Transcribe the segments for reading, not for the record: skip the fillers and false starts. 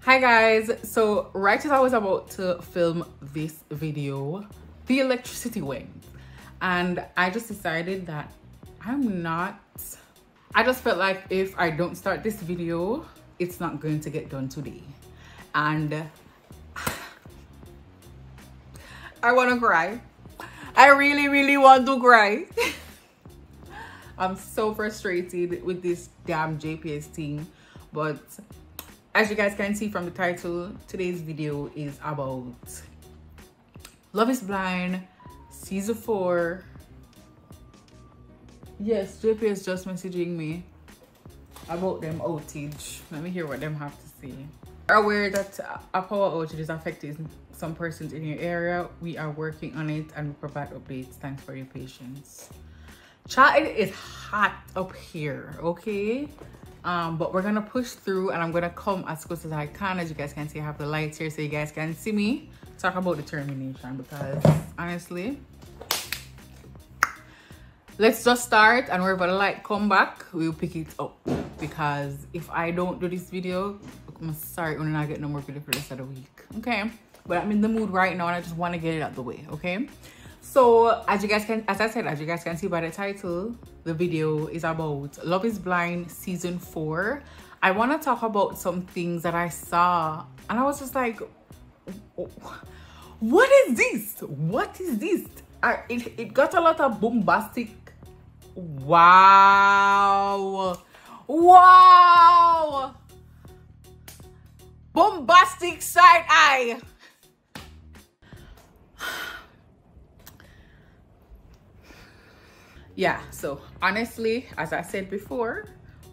Hi guys, so right as I was about to film this video, the electricity went and I just decided that I just felt like if I don't start this video, it's not going to get done today. And I want to cry. I really want to cry. I'm so frustrated with this damn JPS thing, but as you guys can see from the title, today's video is about Love is Blind season 4. Yes, JPS just messaging me about them outage. Let me hear what them have to say. We're aware that a power outage is affecting some persons in your area. We are working on it and we provide updates. Thanks for your patience. Chat, it is hot up here, okay? But we're gonna push through and I'm gonna come as close as I can. As you guys can see, I have the lights here so you guys can see me talk about the termination, because honestly, let's just start, and wherever the light come back, we'll pick it up. Because if I don't do this video, I'm sorry, I'm not getting no more video for the rest of the week, okay? But I'm in the mood right now and I just want to get it out the way, okay? So as you guys can see by the title, the video is about Love is Blind season 4. I want to talk about some things that I saw and I was just like, what is this? What is this? It got a lot of bombastic. Wow, bombastic side eye. Yeah, so honestly, as I said before,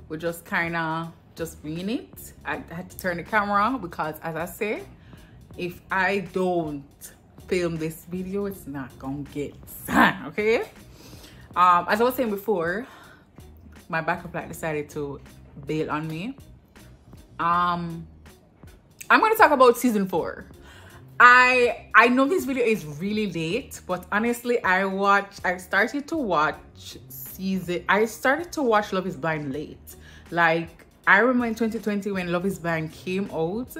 we're just kind of just being it. I had to turn the camera because, as I say, if I don't film this video, it's not gonna get done, okay? As I was saying before, my backup light decided to bail on me. I'm gonna talk about season 4. I know this video is really late, but honestly, I started to watch Love is Blind late. Like, I remember in 2020 when Love is Blind came out,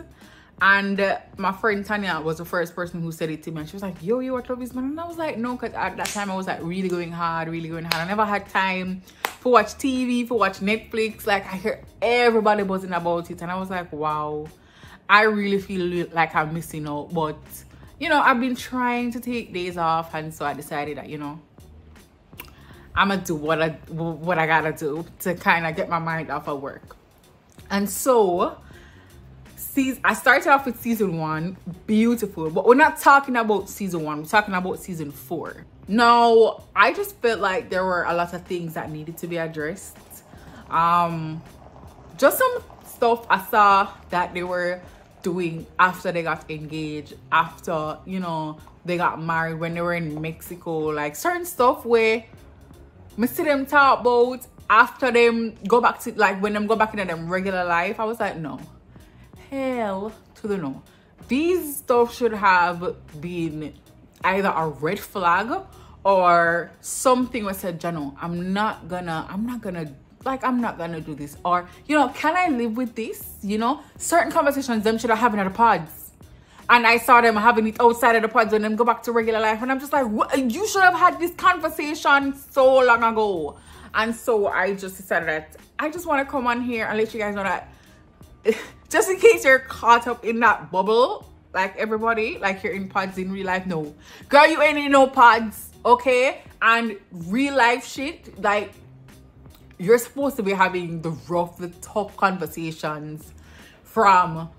and my friend Tanya was the first person who said it to me, and she was like, yo, you watch Love is Blind? And I was like, no, because at that time I was like really going hard. I never had time for watch TV, for watch Netflix. Like, I hear everybody buzzing about it, and I was like, wow, I really feel like I'm missing out. But you know, I've been trying to take days off, and so I decided that, you know, I'm gonna do what I gotta do to kind of get my mind off of work. And so I started off with season 1, beautiful, but we're not talking about season 1, we're talking about season 4. Now, I just felt like there were a lot of things that needed to be addressed. Just some stuff I saw that they were doing after they got engaged, after, you know, they got married, when they were in Mexico, like certain stuff where I see them talk about after them go back to, like, when them go back into them regular life. I was like, no, hell to the no. These stuff should have been either a red flag or something where said, Jano, I'm not gonna do this, or, you know, can I live with this? You know, certain conversations them should have having at the pods, and I saw them having it outside of the pods when them go back to regular life, and I'm just like, what? You should have had this conversation so long ago. And so I just decided that I just want to come on here and let you guys know that just in case you're caught up in that bubble, like everybody, like you're in pods in real life. No, girl, you ain't in no pods, okay? And real life shit, like, you're supposed to be having the rough, the tough conversations from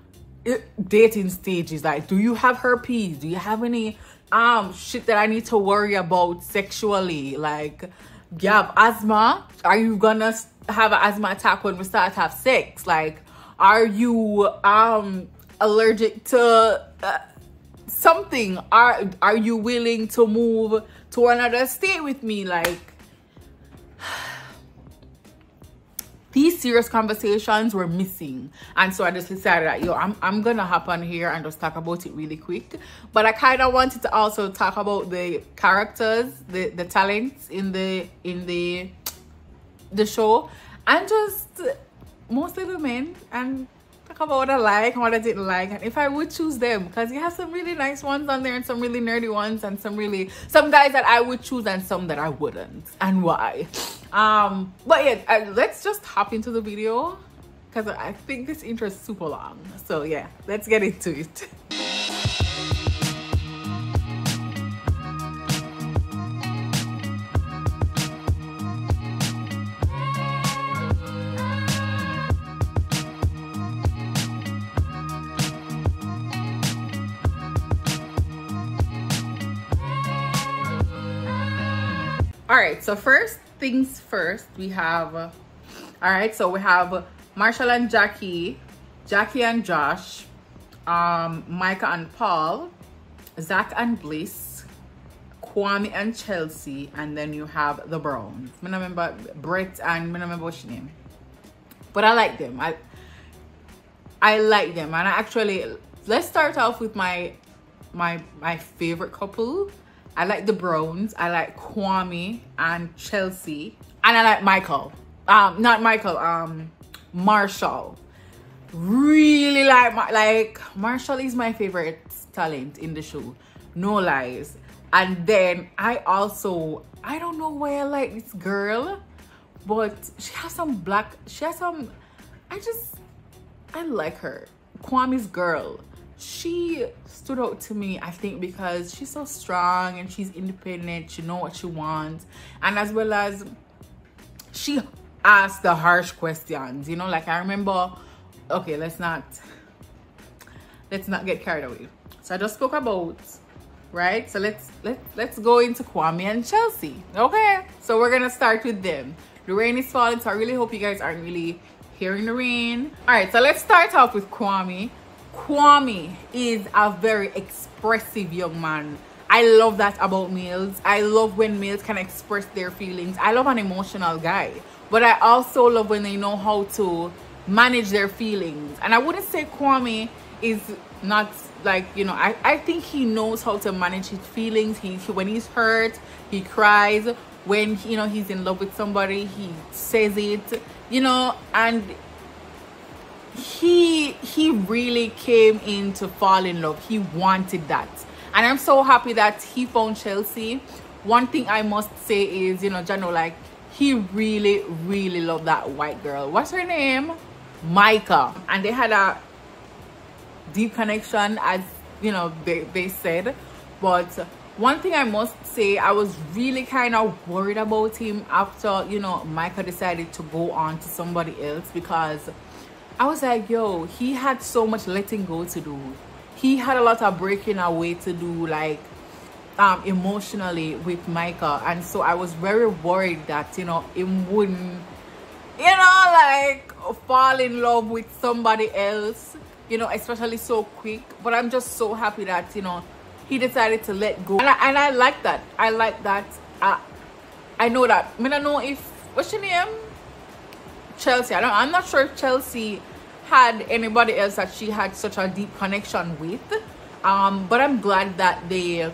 dating stages. Like, do you have herpes? Do you have any shit that I need to worry about sexually? Like, you have asthma? Are you gonna have an asthma attack when we start to have sex? Like, are you allergic to something? Are you willing to move to another state with me? Like, these serious conversations were missing, and so I just decided that, yo, I'm gonna hop on here and just talk about it really quick. But I kind of wanted to also talk about the characters, the talents in the show, and just mostly the men, and talk about what I like and what I didn't like, and if I would choose them, because you have some really nice ones on there and some really nerdy ones and some guys that I would choose and some that I wouldn't, and why. But yeah, let's just hop into the video because I think this intro is super long. So yeah, let's get into it. All right, so first things first, we have, all right, so we have Marshall and Jackie, Jackie and Josh, Micah and Paul, Zach and Bliss, Kwame and Chelsea, and then you have the Browns. I don't remember Brett and I don't remember what's your name, but I like them. I like them, and I actually, let's start off with my favorite couple. I like the Browns. I like Kwame and Chelsea, and I like Michael. Not Michael. Marshall. Really like Marshall is my favorite talent in the show. No lies. And then I don't know why I like this girl, but she has some I like her. Kwame's girl. She stood out to me, I think, because she's so strong and she's independent. She knows what she wants, and as well as she asks the harsh questions. You know, like I remember. Okay, let's not get carried away. So I just spoke about, right? So let's go into Kwame and Chelsea. Okay, so we're gonna start with them. The rain is falling, so I really hope you guys aren't really hearing the rain. All right, so let's start off with Kwame. Kwame is a very expressive young man. I love that about males. I love when males can express their feelings. I love an emotional guy, but I also love when they know how to manage their feelings. And I wouldn't say Kwame is not like, you know, I think he knows how to manage his feelings. When he's hurt, he cries. When, you know, he's in love with somebody, he says it, you know, and he really came in to fall in love. He wanted that, and I'm so happy that he found Chelsea. One thing I must say is, you know, Jano, like, he really loved that white girl. What's her name? Micah. And they had a deep connection, as you know, they said. But one thing I must say, I was really kind of worried about him after, you know, Micah decided to go on to somebody else, because I was like, yo, he had so much letting go to do. He had a lot of breaking away to do, like, emotionally with Micah. And so I was very worried that, you know, he wouldn't, you know, like, fall in love with somebody else, you know, especially so quick. But I'm just so happy that, you know, he decided to let go. And I like that. I like that. I know that. I don't know if, what's your name? Chelsea. I'm not sure if Chelsea had anybody else that she had such a deep connection with, but I'm glad that they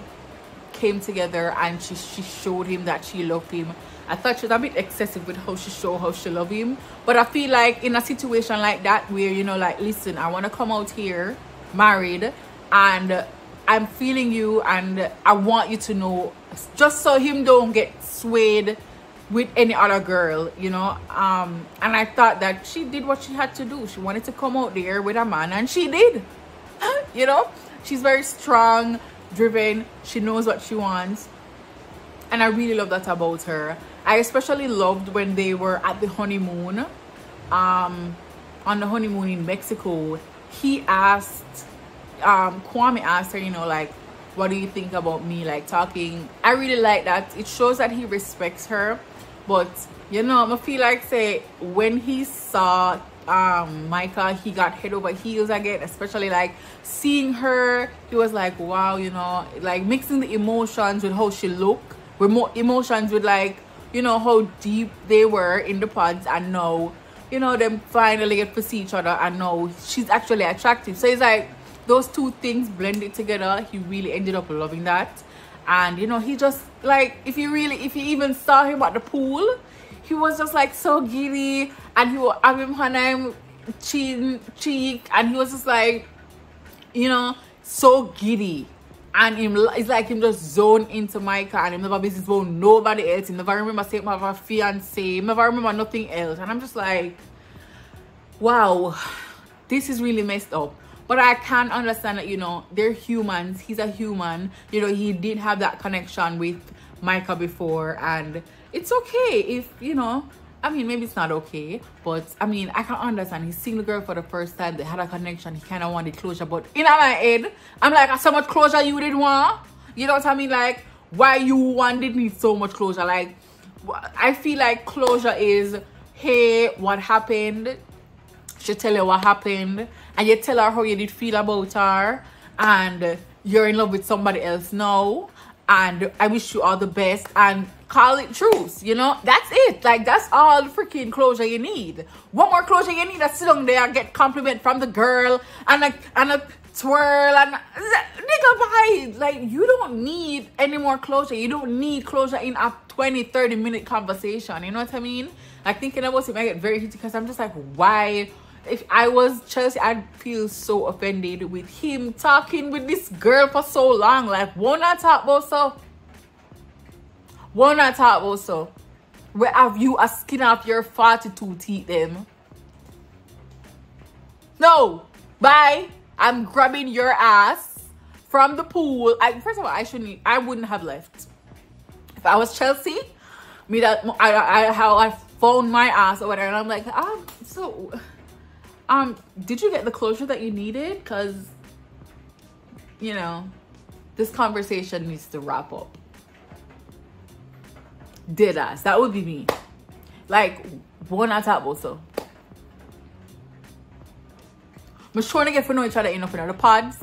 came together and she showed him that she loved him. I thought she was a bit excessive with how she showed how she loved him, but I feel like in a situation like that where, you know, like, listen, I want to come out here married and I'm feeling you and I want you to know, just so him don't get swayed with any other girl, you know. And I thought that she did what she had to do. She wanted to come out there with a man, and she did. You know, she's very strong, driven. She knows what she wants, and I really love that about her. I especially loved when they were at the honeymoon, on the honeymoon in Mexico. He asked, Kwame asked her, you know, like, what do you think about me, like, talking. I really like that. It shows that he respects her. But, you know, I feel like, say, when he saw Micah, he got head over heels again, especially, like, seeing her. He was like, wow, you know, like, mixing the emotions with how she looked, with more emotions with, like, you know, how deep they were in the pods, and now, you know, them finally get to see each other, and now she's actually attractive. So it's like those two things blended together. He really ended up loving that. And, you know, he just, like, if you even saw him at the pool, he was just, like, so giddy. And he was having her name, cheek, and he was just like, you know, so giddy. And it's like him just zone into Micah, and him never business about nobody else. He never remember saying about a fiance. He never remember nothing else. And I'm just like, wow, this is really messed up. But I can understand that, you know, they're humans. He's a human. You know, he did have that connection with Micah before, and it's okay if, you know, I mean, maybe it's not okay, but I mean, I can understand. He's seeing the girl for the first time. They had a connection. He kind of wanted closure, but in my head, I'm like, so much closure you didn't want? You know what I mean? Like, why you one did need so much closure? Like, I feel like closure is, hey, what happened? She tell you what happened, and you tell her how you did feel about her, and you're in love with somebody else now, and I wish you all the best, and call it truce. You know, that's it. Like, that's all the freaking closure you need. What more closure you need? That sit down there and get compliment from the girl, and a twirl, and nigga bye. Like, you don't need any more closure. You don't need closure in a 20-30 minute conversation. You know what I mean? Like, thinking about it, I get very heated because I'm just like, why? If I was Chelsea, I'd feel so offended with him talking with this girl for so long. Like, why not talk about so? Why not talk about so? Where have you a skin off your 42 teeth them? No. Bye. I'm grabbing your ass from the pool. First of all, I wouldn't have left. If I was Chelsea, I found my ass over there, and I'm like, did you get the closure that you needed? Because, you know, this conversation needs to wrap up. Dead ass. That would be me. Like, why not talk about so? I'm trying to get to know each other enough in the pods.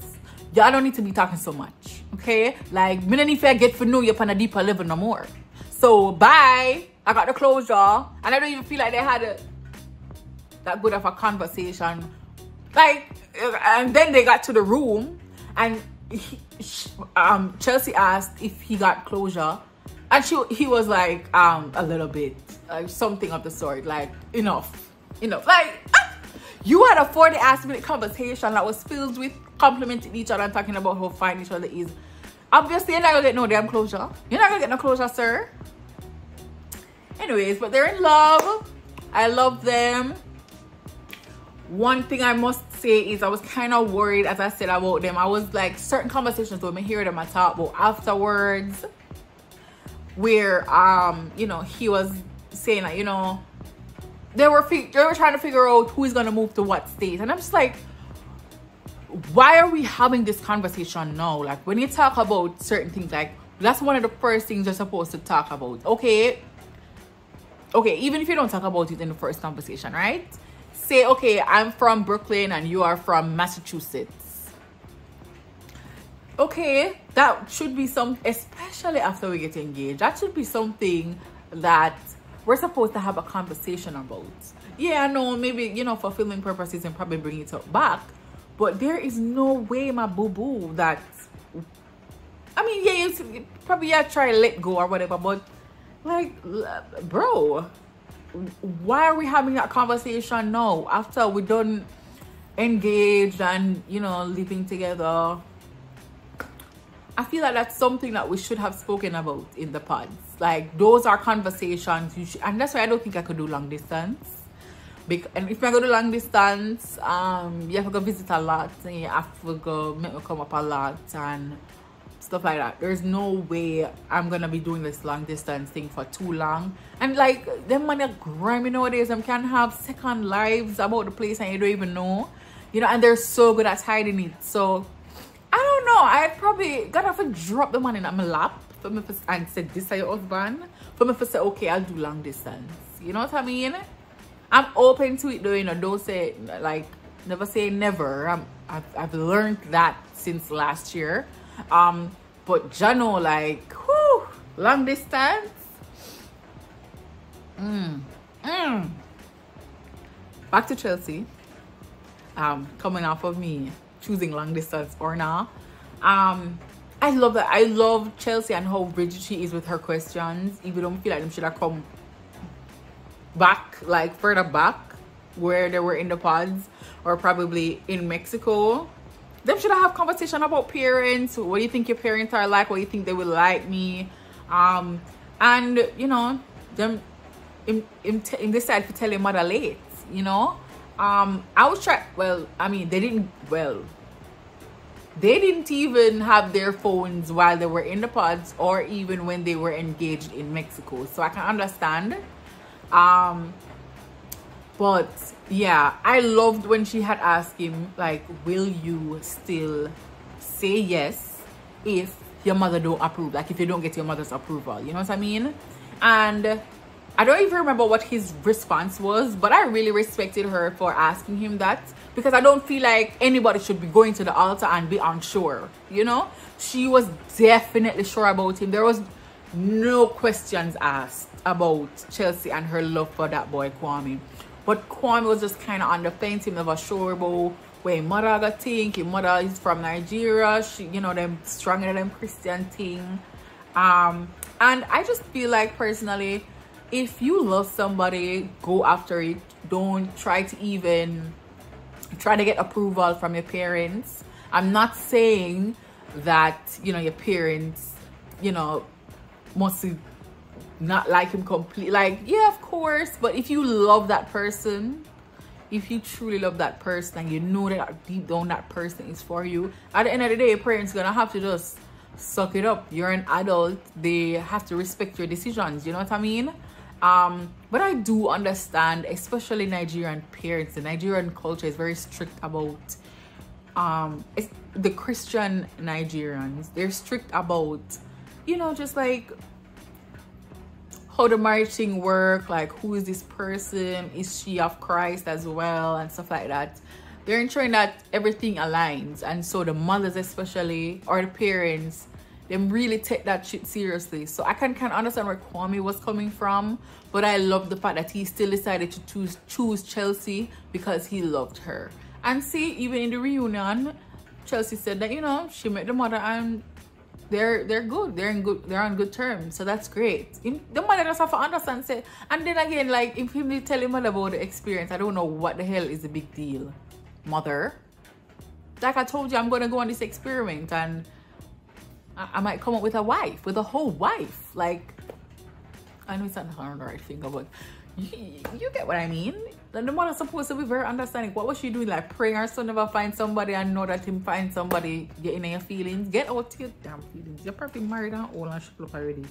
Y'all don't need to be talking so much. Okay? Like, me don't need to get to know you on a deeper level no more. So, bye. I got the closure. And I don't even feel like they had that good of a conversation. Like, and then they got to the room, and Chelsea asked if he got closure, and he was like, a little bit, something of the sort, like, enough. Like, you had a 40-minute conversation that was filled with complimenting each other and talking about how fine each other is. Obviously, you're not gonna get no damn closure. You're not gonna get no closure, sir. Anyways, but they're in love. I love them. One thing I must say is I was kind of worried, as I said, about them. I was like, certain conversations when I hear them I talk about afterwards, where he was saying like, they were trying to figure out who is gonna move to what state, and I'm just like, why are we having this conversation now? Like, when you talk about certain things, like, that's one of the first things you're supposed to talk about. Okay, even if you don't talk about it in the first conversation, right? Say, okay, I'm from Brooklyn and you are from Massachusetts. Okay, that should be especially after we get engaged, that should be something that we're supposed to have a conversation about. Yeah, I know, maybe, for filming purposes and probably bring it up back, but there is no way, my boo-boo, that, I mean, yeah, you probably try to let go or whatever, but, like, bro, why are we having that conversation now after we done engaged and living together? I feel like that's something that we should have spoken about in the pods. Like, those are conversations you should, and that's why I don't think I could do long distance. And if I go to long distance, you have to go visit a lot, and you have to go make me come up a lot and stuff like that. There's no way I'm gonna be doing this long distance thing for too long. And like, them man are grimy nowadays, them can have second lives about the place and you don't even know, and they're so good at hiding it. So I don't know, I'd probably gotta have to drop the man in my lap for me and say, this is your husband, for me to say, okay, I'll do long distance. You know what I mean? I'm open to it though, don't say, like, never say never. I've learned that since last year. But Jano, like, whew, long distance. Back to Chelsea. Coming off of me choosing long distance or not. I love that. I love Chelsea and how rigid she is with her questions. Even though I feel like them should have come back, like further back. where they were in the pods or probably in Mexico. Them should have conversation about parents. What do you think your parents are like? What do you think they will like me? And you know, them in decide to tell your mother late, you know. I was trying, well, I mean, they didn't even have their phones while they were in the pods or even when they were engaged in Mexico, so I can understand. But yeah, I loved when she had asked him, like, will you still say yes if your mother don't approve, like if you don't get your mother's approval, you know what I mean? And I don't even remember what his response was, but I really respected her for asking him that, because I don't feel like anybody should be going to the altar and be unsure, you know? She was definitely sure about him. There was no questions asked about Chelsea and her love for that boy Kwame. But Kwame was just kind of on the fence. He never sure about where his mother got think. His mother is from Nigeria. She, you know, them stronger than them Christian thing. And I just feel like, personally, if you love somebody, go after it. Don't try to even try to get approval from your parents. I'm not saying that, you know, your parents, you know, must not like him completely. Like, yeah, of course, but if you love that person, if you truly love that person and you know that deep down that person is for you, at the end of the day, your parents gonna have to just suck it up. You're an adult. They have to respect your decisions, you know what I mean? But I do understand, especially Nigerian parents. The Nigerian culture is very strict about it's the Christian Nigerians. They're strict about, you know, just like how the marriage thing work, like who is this person, is she of Christ as well, and stuff like that. They're ensuring that everything aligns, and so the mothers especially, or the parents, them really take that shit seriously. So I can kind of understand where Kwame was coming from, but I love the fact that he still decided to choose Chelsea because he loved her. And see, even in the reunion, Chelsea said that, you know, she met the mother and they're good, they're on good terms, so that's great. The mother just have to understand, say. And then again, like, if him tell him about the experience, I don't know what the hell is the big deal, mother. Like I told you, I'm gonna go on this experiment and I might come up with a wife, with a whole wife. Like, I know it's not the right finger, but you get what I mean. Then the mother's supposed to be very understanding. What was she doing? Like praying her son never find somebody and know that him find somebody, get in your feelings. Get out your damn feelings. You're probably married and old and shut up already.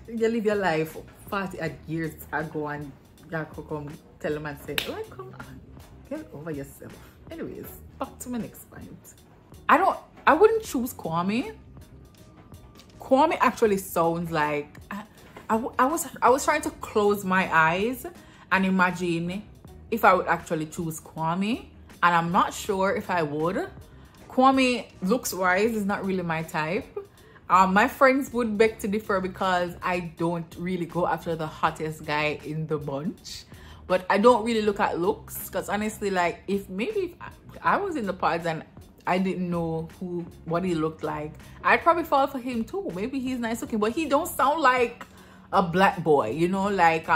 You live your life 40 years ago and you come tell them and say, like, come on, get over yourself. Anyways, back to my next point. I wouldn't choose Kwame. Kwame actually sounds like I was trying to close my eyes and imagine if I would actually choose Kwame, and I'm not sure if I would. Kwame looks wise is not really my type. My friends would beg to differ because I don't really go after the hottest guy in the bunch, but I don't really look at looks, because honestly, like, if I was in the pods and I didn't know what he looked like, I'd probably fall for him too. Maybe he's nice looking, but he don't sound like a black boy, you know, like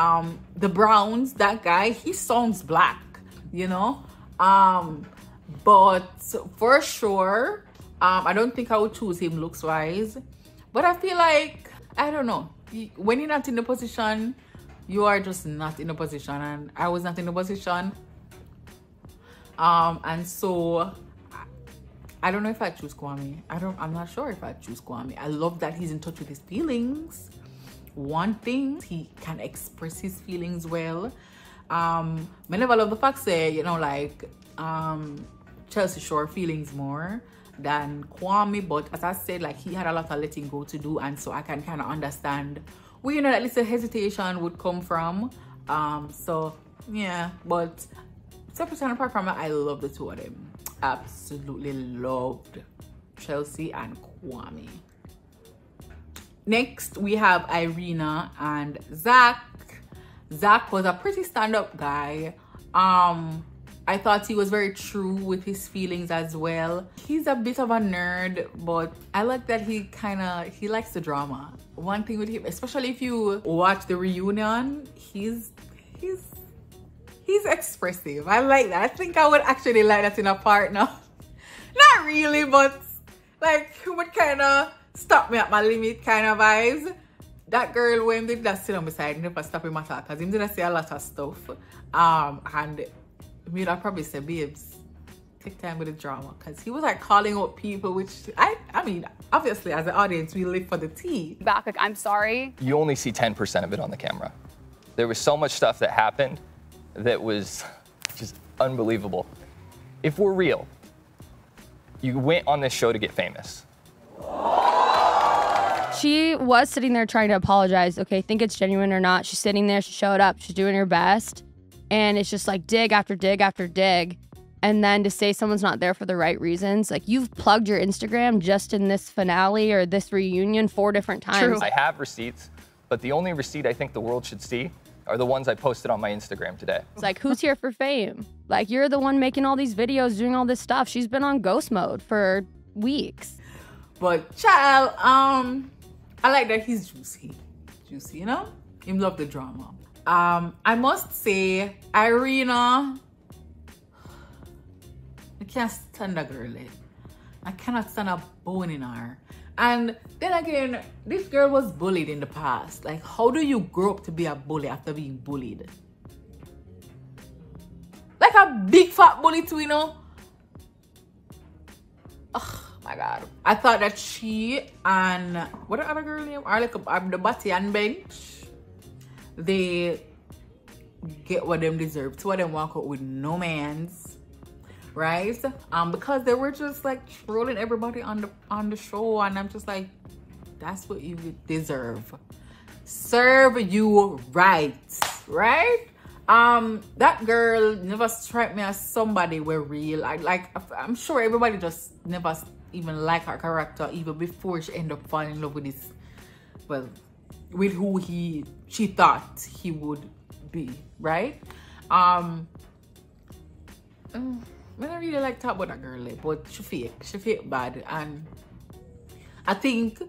the Browns, that guy, he sounds black, you know. But for sure, I don't think I would choose him looks wise, but I feel like, I don't know, when you're not in the position, you are just not in a position, and I was not in a position, and so I don't know if I choose Kwame. I'm not sure if I choose Kwame. I love that he's in touch with his feelings. One thing, he can express his feelings well. I never love the fact that, you know, like, Chelsea sure feelings more than Kwame, but as I said, like, he had a lot of letting go to do, and so I can kind of understand where, you know, that little hesitation would come from. So yeah, but separate and apart from it, I love the two of them. Absolutely loved Chelsea and Kwame. Next, we have Irina and Zach. Zach was a pretty stand-up guy. I thought he was very true with his feelings as well. He's a bit of a nerd, but I like that he likes the drama. One thing with him, especially if you watch the reunion, he's He's expressive. I like that. I think I would actually like that in a partner. Not really, but like he would kind of stop me at my limit kind of vibes. That girl when did that sit on beside me, never stop him at all because him did say a lot of stuff. And me I'd probably say, babes, take time with the drama, because he was like calling out people, which I mean, obviously as an audience we live for the tea. Back, like, I'm sorry. You only see 10% of it on the camera. There was so much stuff that happened that was just unbelievable. If we're real, you went on this show to get famous. She was sitting there trying to apologize. Okay, think it's genuine or not. She's sitting there, she showed up, she's doing her best. And it's just like dig after dig after dig. And then to say someone's not there for the right reasons, like you've plugged your Instagram just in this finale or this reunion 4 different times. True. I have receipts, but the only receipt I think the world should see are the ones I posted on my Instagram today. It's like, who's here for fame? Like, you're the one making all these videos, doing all this stuff. She's been on ghost mode for weeks. But child, I like that he's juicy, you know? Him love the drama. I must say, Irina, I can't stand a girl. I cannot stand a bone in her. And then again, this girl was bullied in the past. Like, how do you grow up to be a bully after being bullied? Like a big fat bully too, you know? Oh my God. I thought that she and, what the other girl name? Are like the Batty and Bench. They get what them deserve. 2 of them walk out with no mans. Right? Because they were just like trolling everybody on the show, and I'm just like, that's what you deserve. Serve you right, right? That girl never struck me as somebody we're real. I'm sure everybody just never even liked her character even before she ended up falling in love with this, well, with who she thought he would be, right? I don't really like talk about that girl, but she fake bad. And I think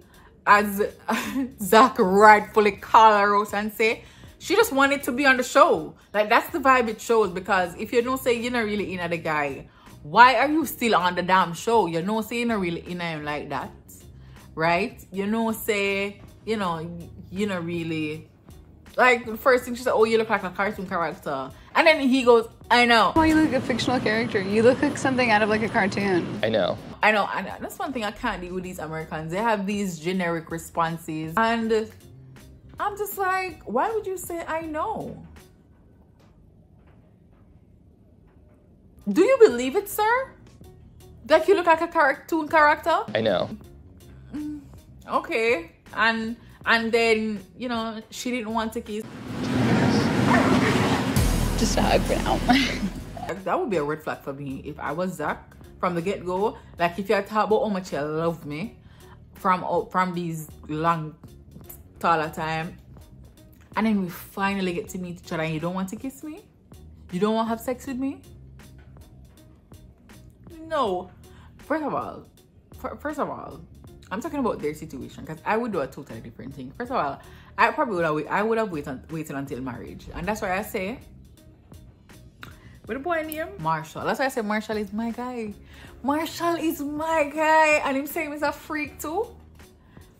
as Zach rightfully called her out and say, she just wanted to be on the show. Like, that's the vibe it shows, because if you don't say you're not really in the guy, why are you still on the damn show? You know say you're not really in him like that, right? You know say, you know, you're not really, like, the first thing she said, oh, you look like a cartoon character. And then he goes, I know. Oh, you look like a fictional character. You look like something out of like a cartoon. I know. And that's one thing I can't deal with these Americans. They have these generic responses. And I'm just like, why would you say I know? Do you believe it, sir? That you look like a cartoon character? I know. Okay. And then, you know, she didn't want to kiss. Just a hug for now. That would be a red flag for me if I was Zach from the get-go. Like, if you talk about how much you love me from these long, taller time, and then we finally get to meet each other and you don't want to kiss me? You don't want to have sex with me? No. First of all, I'm talking about their situation, because I would do a totally different thing. First of all, I would have waited until marriage, and that's why I say, what the boy name? Marshall. That's why I said Marshall is my guy. Marshall is my guy, and him saying he's a freak too.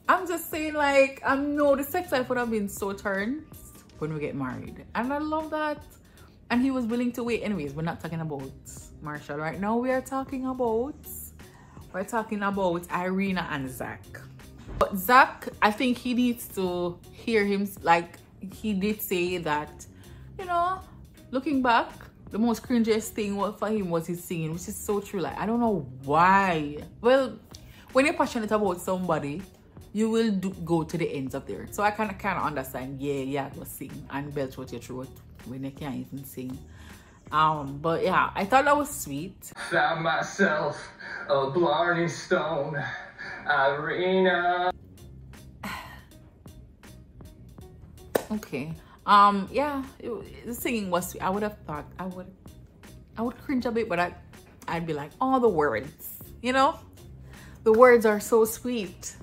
I'm just saying, like, I know the sex life would have been so turned when we get married, and I love that. And he was willing to wait. Anyways, we're not talking about Marshall right now. We're talking about Irina and Zach. But Zach, I think he needs to hear him, like, he did say that, you know, looking back, the most cringiest thing for him was his singing, which is so true. Like, I don't know why. Well, when you're passionate about somebody, you will go to the ends of the earth. So I kind of understand, yeah, go sing and belch out your throat when you can't even sing. But yeah, I thought that was sweet. Found myself a Blarney Stone, Irina. Okay. Yeah, the singing was sweet. I would have thought I would cringe a bit, but I'd be like, oh, the words, you know, the words are so sweet.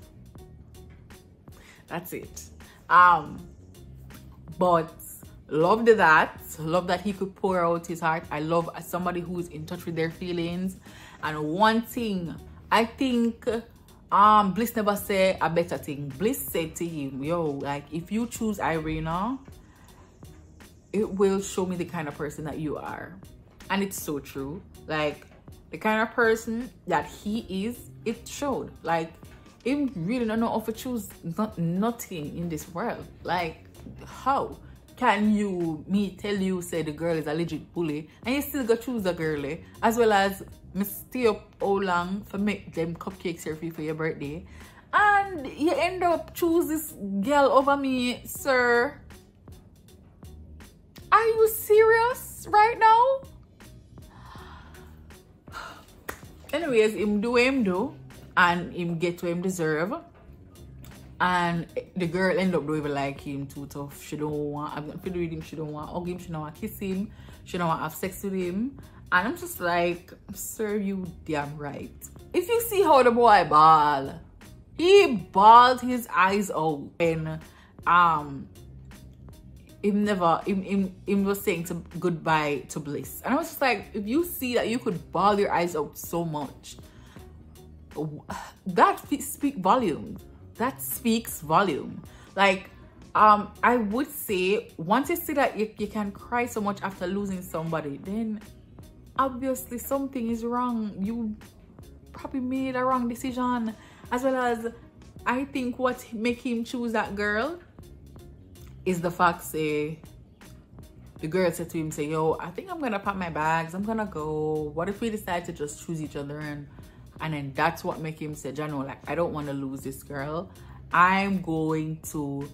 That's it. But Loved that. Love that he could pour out his heart. I love somebody who's in touch with their feelings. And one thing, I think Bliss never said a better thing. Bliss said to him, yo, like, if you choose Irina, it will show me the kind of person that you are. And it's so true. Like, the kind of person that he is, it showed. Like, he really don't know how to choose nothing in this world. Like, how can me tell you, say the girl is a legit bully, and you still go choose the girlie, as well as me stay up all long for make them cupcakes here for you for your birthday, and you end up choose this girl over me, sir? Are you serious right now? Anyways, him do what him do, and him get what him deserve. And the girl end up don't even like him too tough. She don't want, I'm not with him, she don't want to hug him, she don't want to kiss him, she don't want to have sex with him. And I'm just like, sir, you damn right. If you see how the boy ball, he bawled his eyes out. And him was saying goodbye to Bliss. And I was just like, if you see that you could bawl your eyes out so much, that speaks volumes. That speaks volume. Like, I would say, once you see that you can cry so much after losing somebody, then obviously something is wrong. You probably made a wrong decision. As well as, I think what make him choose that girl is the fact, say, the girl said to him, say, yo, I think I'm gonna pack my bags, I'm gonna go. What if we decide to just choose each other? And then that's what make him say, Jano, like, I don't want to lose this girl. I'm going to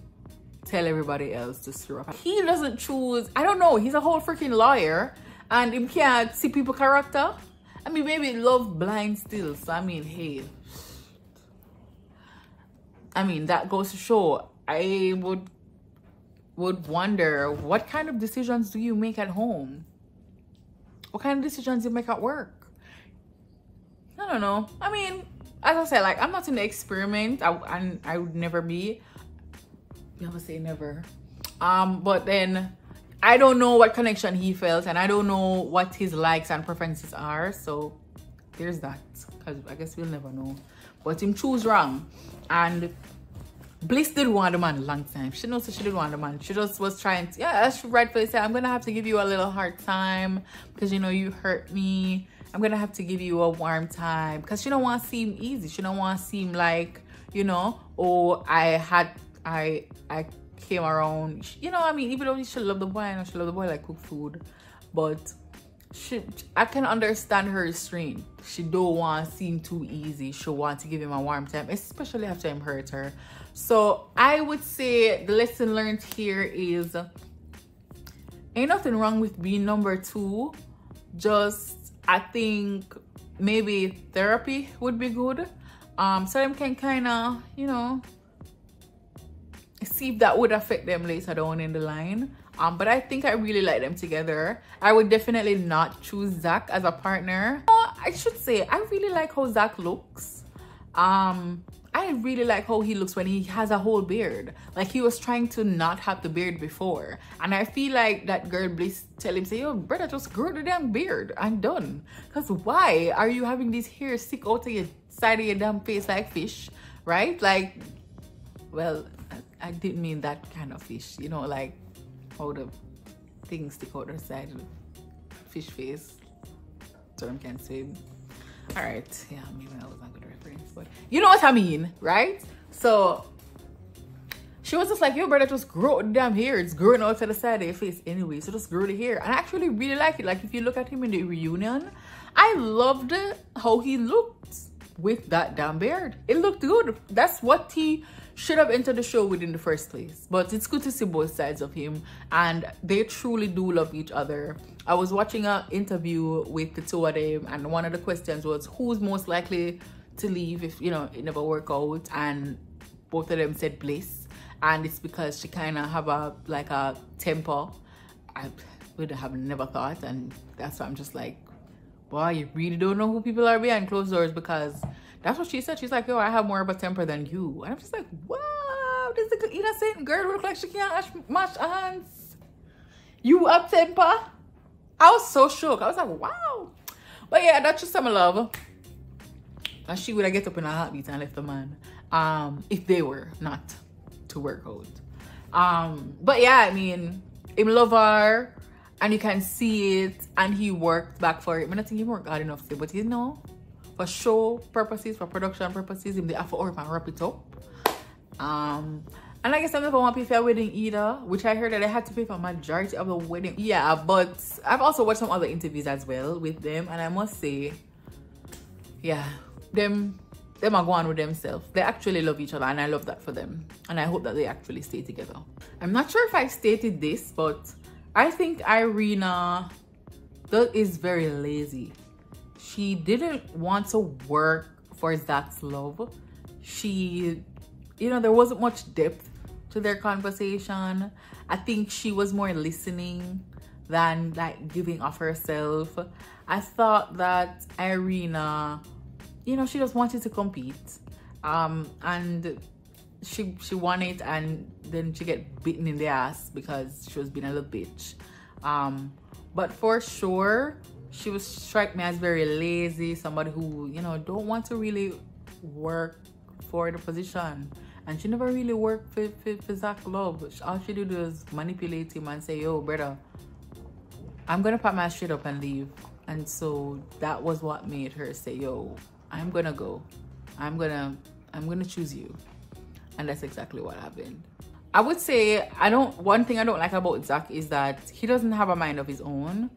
tell everybody else to screw up. He doesn't choose, I don't know, he's a whole freaking lawyer, and he can't see people character. I mean, maybe love blind still. So I mean, hey, I mean, that goes to show. I would wonder, what kind of decisions do you make at home? What kind of decisions do you make at work? I don't know. I mean, as I said, like, I'm not in the experiment. I would never be. Never say never. But then I don't know what connection he felt, and I don't know what his likes and preferences are. So there's that. Because I guess we'll never know. But him choose wrong. And Bliss did want the man a long time. She knows that she didn't want the man. She just was trying to, yeah, she rightfully said, I'm gonna have to give you a little hard time because, you know, you hurt me. I'm gonna have to give you a warm time because she don't want to seem easy. She don't want to seem like, you know, oh, I came around, you know what I mean? Even though she love the boy, and she love the boy like cook food, but I can understand her restraint. She don't want to seem too easy. She want to give him a warm time, especially after him hurt her. So I would say the lesson learned here is ain't nothing wrong with being number two. Just, I think maybe therapy would be good. So them can kind of, you know, see if that would affect them later down in the line. But I think I really like them together. I would definitely not choose Zach as a partner. I should say, I really like how Zach looks. I really like how he looks when he has a whole beard. Like, he was trying to not have the beard before. And I feel like that girl Bliss tell him, say, yo, brother, just grow the damn beard. I'm done. Because why are you having these hairs stick out of your side of your damn face like fish? Right? Like, well, I didn't mean that kind of fish. You know, like how the things stick out the side of fish face. Term can swim. All right, yeah, maybe that was not a good reference, but you know what I mean, right? So she was just like, yo, brother, just grow the damn hair. It's growing out to the side of your face anyway, so just grow the hair. And I actually really like it. Like, if you look at him in the reunion, I loved how he looked with that damn beard. It looked good. That's what he should have entered the show with in the first place. But it's good to see both sides of him, and they truly do love each other. I was watching an interview with the two of them, and one of the questions was, who's most likely to leave if, you know, it never work out? And both of them said Bliss, and it's because she kind of have a temper. I would have never thought, and that's why I'm just like, boy, you really don't know who people are behind closed doors, because that's what she said. She's like, yo, I have more of a temper than you. And I'm just like, wow, this is the innocent girl who looks like she can't match hands. You up temper? I was so shook. I was like, wow. But yeah, that's just some love. And she would have get up in a heartbeat and left the man. If they were not to work out. But yeah, I mean, him love her and you can see it, and he worked back for it. I don't think he worked hard enough to, but you know, for show purposes, for production purposes, him they have to hurry and wrap it up. And I guess I never want to pay for a wedding either, which I heard that I had to pay for a majority of the wedding. Yeah, but I've also watched some other interviews as well with them, and I must say, yeah, them are going with themselves. They actually love each other, and I love that for them. And I hope that they actually stay together. I'm not sure if I stated this, but I think Irina is very lazy. She didn't want to work for Zach's love. She, you know, there wasn't much depth to their conversation. I think she was more listening than like giving of herself. I thought that Irina, you know, she just wanted to compete. And she won it, and then she get beaten in the ass because she was being a little bitch. But for sure, she was strike me as very lazy, somebody who, you know, don't want to really work for the position. And she never really worked for Zach Love. All she did was manipulate him and say, yo, brother, I'm gonna pack my shit up and leave. And so that was what made her say, yo, I'm gonna go. I'm gonna choose you. And that's exactly what happened. I would say, one thing I don't like about Zach is that he doesn't have a mind of his own.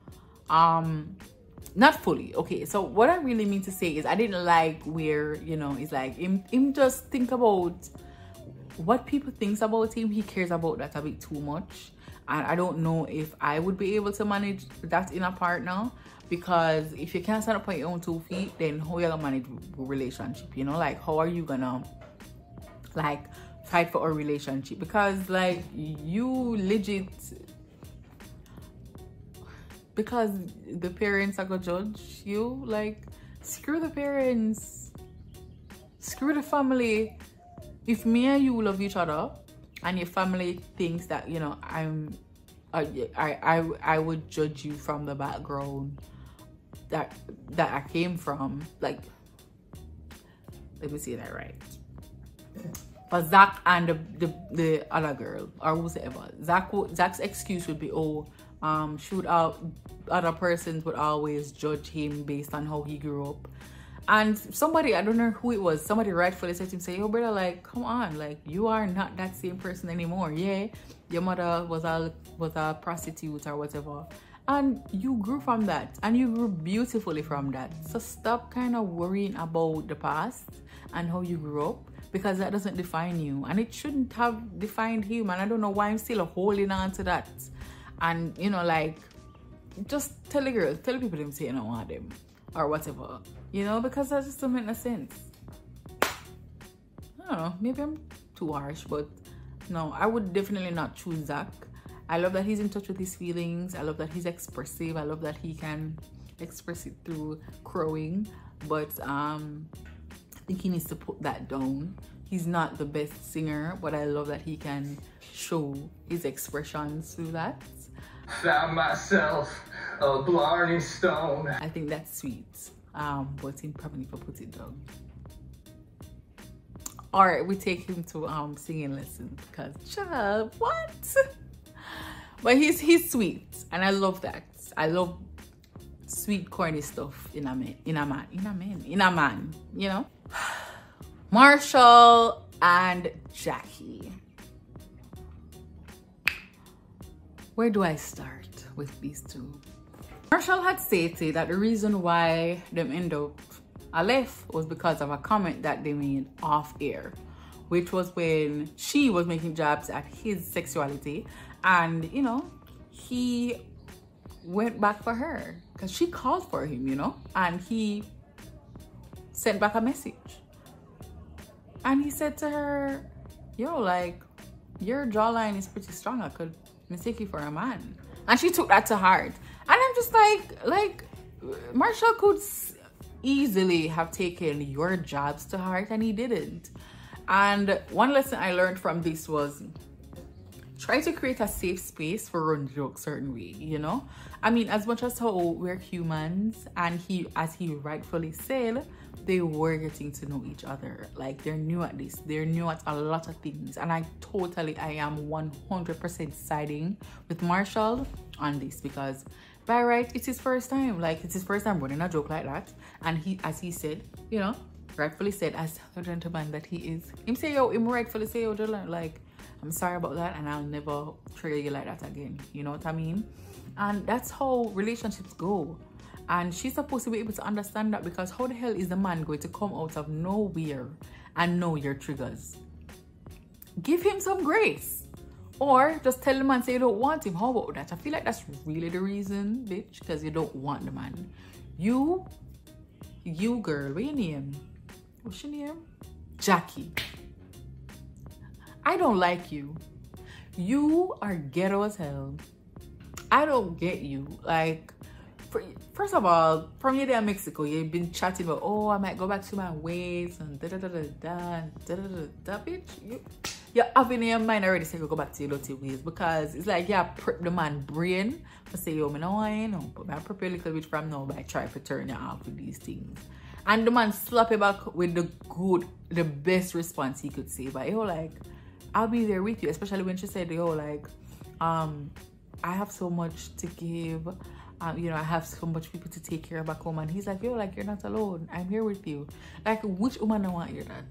Not fully. Okay, so what I really mean to say is I didn't like where, you know, it's like him just think about what people thinks about him. He cares about that a bit too much. And I don't know if I would be able to manage that in a partner, because if you can't stand up on your own 2 feet, then how you gonna manage a relationship? You know, like how are you gonna like fight for a relationship? Because like you legit, because the parents are gonna judge you, like screw the parents, screw the family. If me and you love each other and your family thinks that, you know, I would judge you from the background that I came from, like, let me say that right. But Zach and the other girl, or whoever, Zach's excuse would be, oh, other persons would always judge him based on how he grew up. And somebody, I don't know who it was, somebody rightfully said to him, say, yo, brother, like, come on, like, you are not that same person anymore. Yeah, your mother was a prostitute or whatever, and you grew from that, and you grew beautifully from that. So stop kind of worrying about the past and how you grew up, because that doesn't define you, and it shouldn't have defined him. And I don't know why I'm still holding on to that. And, you know, like, just tell the girls, tell the people them say you don't want them or whatever, you know, because that just doesn't make no sense. I don't know, maybe I'm too harsh, but no, I would definitely not choose Zach. I love that he's in touch with his feelings. I love that he's expressive. I love that he can express it through crowing, but I think he needs to put that down. He's not the best singer, but I love that he can show his expressions through that. Found myself a Blarney Stone. I think that's sweet, but he probably need to put it down. All right, we take him to singing lessons, because child, what? But he's sweet, and I love that. I love sweet, corny stuff in a man, you know. Marshall and Jackie. Where do I start with these two? Marshall had stated that the reason why them end up left was because of a comment that they made off air, which was when she was making jabs at his sexuality, and, you know, he went back for her because she called for him, you know, and he sent back a message. And he said to her, yo, like, your jawline is pretty strong. I could mistake you for a man. And she took that to heart. And I'm just like Marshall could easily have taken your jabs to heart, and he didn't. And one lesson I learned from this was try to create a safe space for run the joke certain way, you know. I mean, as much as how we're humans, and as he rightfully said, they were getting to know each other. Like, they're new at this, they're new at a lot of things, and I am 100% siding with Marshall on this, because by right, it's his first time. Like, it's his first time running a joke like that, and he, as he said, you know, rightfully said, as a gentleman that he is, him rightfully say, yo, gentleman, like, I'm sorry about that, and I'll never trigger you like that again. You know what I mean? And that's how relationships go. And she's supposed to be able to understand that, because how the hell is the man going to come out of nowhere and know your triggers? Give him some grace. Or just tell the man, say you don't want him. How about that? I feel like that's really the reason, bitch, because you don't want the man. You girl, what's your name? What's your name? Jackie. I don't like you. You are ghetto as hell. I don't get you. Like, first of all, from your day in Mexico, you've been chatting about, oh, I might go back to my ways and da-da-da-da-da, bitch. You're having in your mind already say you go back to your dirty ways, because it's like, yeah, prep the man brain for say, yo, me no want you know, but I prepare a little bit from now by try to turn you off with these things. And the man slap you back with the best response he could say, but yo, like, I'll be there with you, especially when she said, yo, like, I have so much to give, you know, I have so much people to take care of back home. And he's like, yo, like, you're not alone, I'm here with you. Like, which woman don't want you that?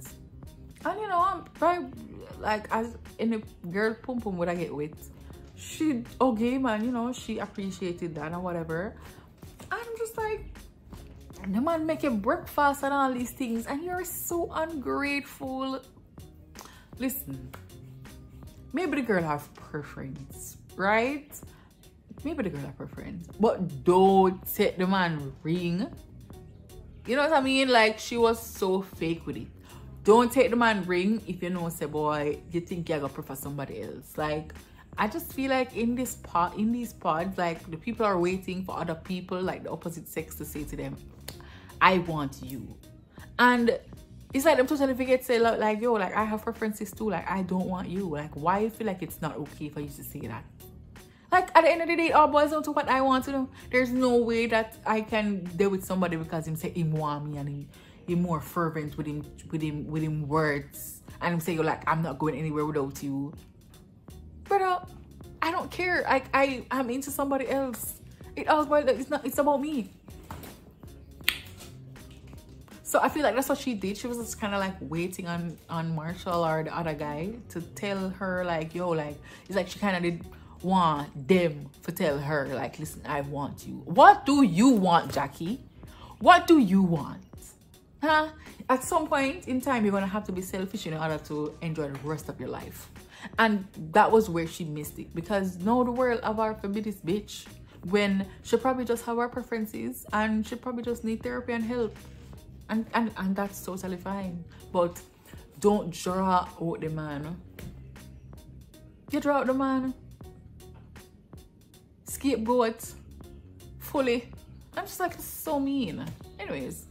And you know, I'm probably, like, as in a girl pum pum would I get with, she, okay, man, you know, she appreciated that or whatever. I'm just like, the man making breakfast and all these things, and you're so ungrateful. Listen, maybe the girl have preference, right? Maybe the girl have preference, but don't take the man ring. You know what I mean? Like, she was so fake with it. Don't take the man ring if you know, say, boy, you think you're gonna prefer somebody else. Like, I just feel like in these pods, like, the people are waiting for other people, like the opposite sex, to say to them, I want you. And it's like them totally forget to say, like, yo, like, I have preferences too. Like, I don't want you. Like, why you feel like it's not okay for you to say that? Like, at the end of the day, it all boils down to what I want to do. There's no way that I can deal with somebody because him say him want me, and he more fervent with him words, and him say, yo, like, I'm not going anywhere without you. But I don't care. I'm into somebody else. It all boils down. It's about me. So I feel like that's what she did. She was just kind of like waiting on Marshall or the other guy to tell her, like, yo, like, it's like she kind of did want them to tell her, like, listen, I want you. What do you want, Jackie? What do you want? Huh? At some point in time, you're going to have to be selfish in order to enjoy the rest of your life. And that was where she missed it, because now the world of our forbid this bitch, when she probably just have her preferences and she probably just need therapy and help. And that's totally fine. But don't draw out the man. You draw out the man. Scapegoat. Fully. I'm just like, it's so mean. Anyways.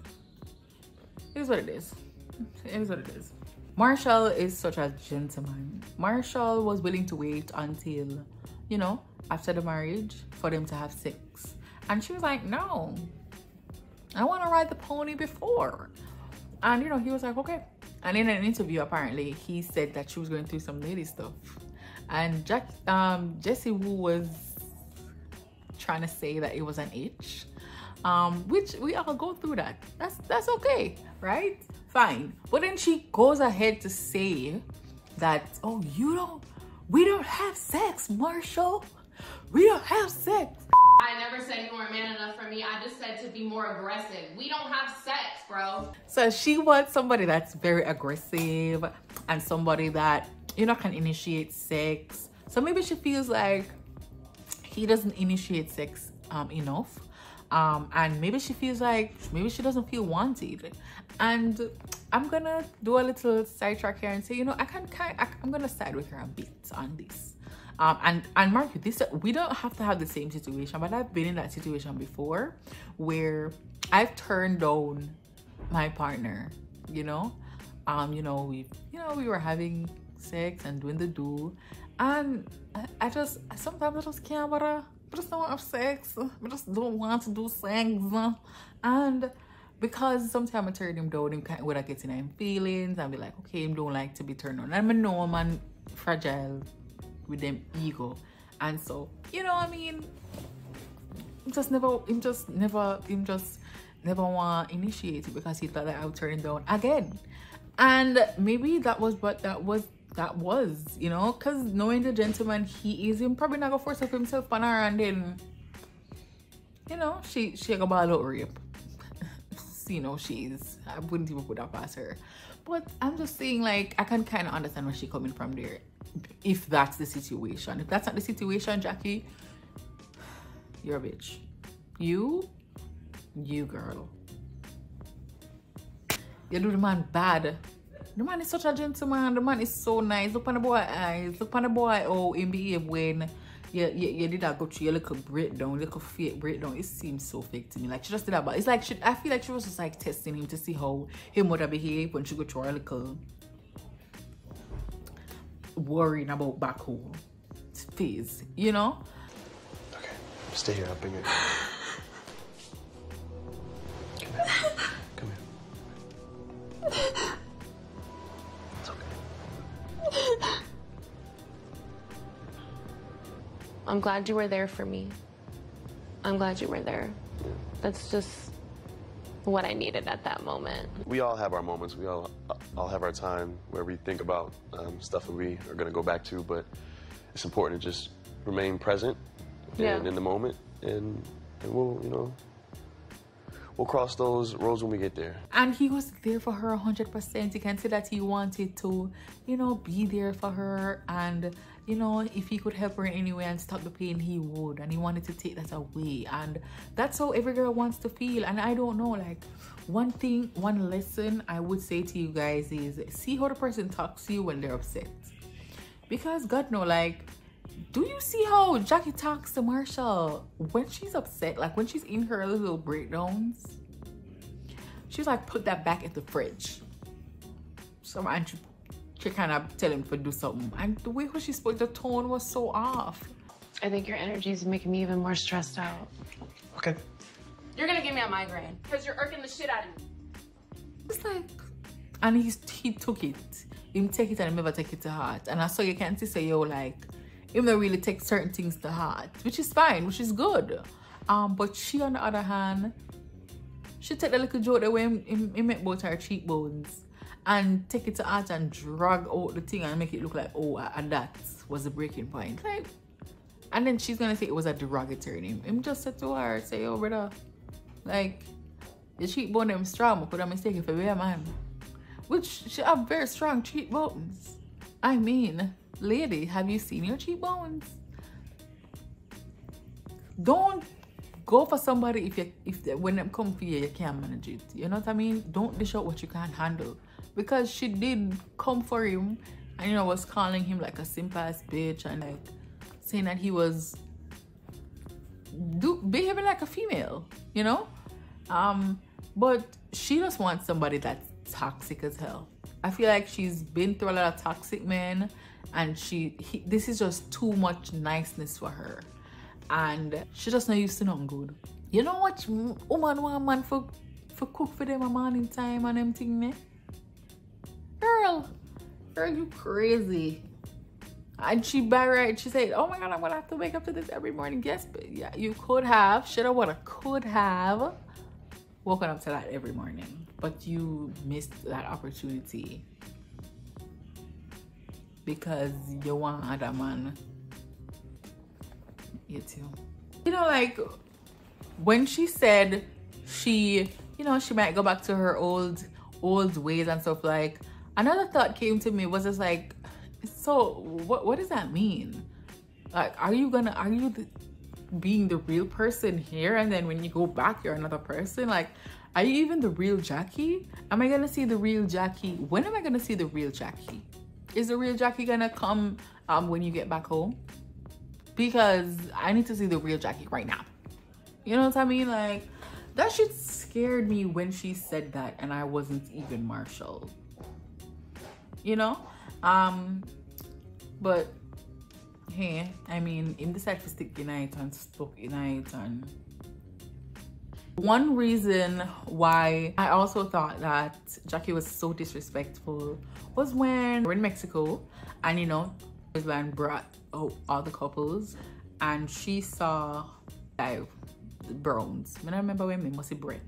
It is what it is. It is what it is. Marshall is such a gentleman. Marshall was willing to wait until, you know, after the marriage for them to have sex. And she was like, no. I want to ride the pony before. And, you know, he was like, okay. And in an interview, apparently, he said that she was going through some lady stuff. And Jesse Wu was trying to say that it was an itch. Which we all go through that. That's okay, right? Fine. But then she goes ahead to say that, oh, we don't have sex, Marshall. We don't have sex. I never said you weren't man enough for me. I just said to be more aggressive. We don't have sex, bro. So she wants somebody that's very aggressive and somebody that, you know, can initiate sex. So maybe she feels like he doesn't initiate sex enough. And maybe she feels like maybe she doesn't feel wanted. And I'm gonna do a little sidetrack here and say, you know, I'm gonna side with her a bit on this. And mark you, this, we don't have to have the same situation, but I've been in that situation before where I've turned down my partner, you know. We were having sex and doing the do, And I just, sometimes I just can't bother. I just don't want to have sex. I just don't want to do sex. And because sometimes I turn him down, him kind of would get in him feelings and be like, okay, him don't like to be turned on. And I know man fragile with them ego. And so, you know what I mean? Him just never want to initiate it because he thought that I would turn him down again. And maybe that was what that was, you know, because knowing the gentleman he is, him probably not gonna force himself on her, and then, you know, she go ball out rape. You know, I wouldn't even put that past her. But I'm just saying, like, I can kind of understand where she's coming from there, if that's the situation. If that's not the situation, Jackie, you're a bitch. You girl, you do the man bad. The man is such a gentleman. The man is so nice. Look on the boy eyes. Look on the boy how he behave when you did that go through your little breakdown, little fake breakdown. It seems so fake to me. Like, she just did that, but it's like I feel like she was just like testing him to see how he would have behaved when she go through her little worrying about back home phase, you know? Okay, stay here. I'll bring it. Come here. It's okay. I'm glad you were there for me. I'm glad you were there. That's just what I needed at that moment. We all have our moments. We all have our time where we think about stuff that we are going to go back to, but it's important to just remain present and in the moment, and we'll, you know, we'll cross those roads when we get there. And he was there for her 100%. You can see that he wanted to, you know, be there for her. And, you know, if he could help her in any way and stop the pain, he would. And he wanted to take that away. And that's how every girl wants to feel. And I don't know, like, one lesson I would say to you guys is see how the person talks to you when they're upset. Because God know, like, do you see how Jackie talks to Marshall when she's upset? Like, when she's in her little breakdowns, she's like, put that back in the fridge. So, and she kind of tell him to do something. And the way she spoke, the tone was so off. I think your energy is making me even more stressed out. Okay. You're gonna give me a migraine because you're irking the shit out of me. It's like, and he took it. Him take it and never take it to heart. And I saw you can't say, yo, like, him not really take certain things to heart, which is fine, which is good. But she, on the other hand, she take the little joke that way he make both her cheekbones and take it to heart and drag out the thing and make it look like, oh, and that was the breaking point. Like, and then she's gonna say it was a derogatory name. Him just said to her, say, oh, brother, like, your cheekbone them strong, but I'm mistaken for a man. Which she have very strong cheekbones. I mean, lady, have you seen your cheekbones? Don't go for somebody if when them come for you can't manage it. You know what I mean? Don't dish out what you can't handle. Because she did come for him and, you know, was calling him like a simple ass bitch and like saying that he was behaving like a female, you know? But she just wants somebody that's toxic as hell. I feel like she's been through a lot of toxic men, and this is just too much niceness for her, and she just not used to nothing good. You know what woman want man for cook for them a morning time and them thing, ne? Girl, you crazy. And she said, oh my god, I'm gonna have to wake up to this every morning. Yes, but yeah, you could have, could have woken up to that every morning, but you missed that opportunity because you want other man. You too. You know, like when she said she, you know, she might go back to her old ways and stuff, like another thought came to me was just like, so what does that mean? Like, are you being the real person here, and then when you go back you're another person? Like, are you even the real Jackie? Am I gonna see the real Jackie? When am I gonna see the real Jackie? Is the real Jackie gonna come when you get back home? Because I need to see the real Jackie right now. You know what I mean? Like, that shit scared me when she said that and I wasn't even Marshall. You know? But hey, I mean, him decide to stick in it and stuck in it. And one reason why I also thought that Jackie was so disrespectful was when we're in Mexico, and you know, his man brought out all the couples, and she saw the Browns. I don't remember when me must be Brett.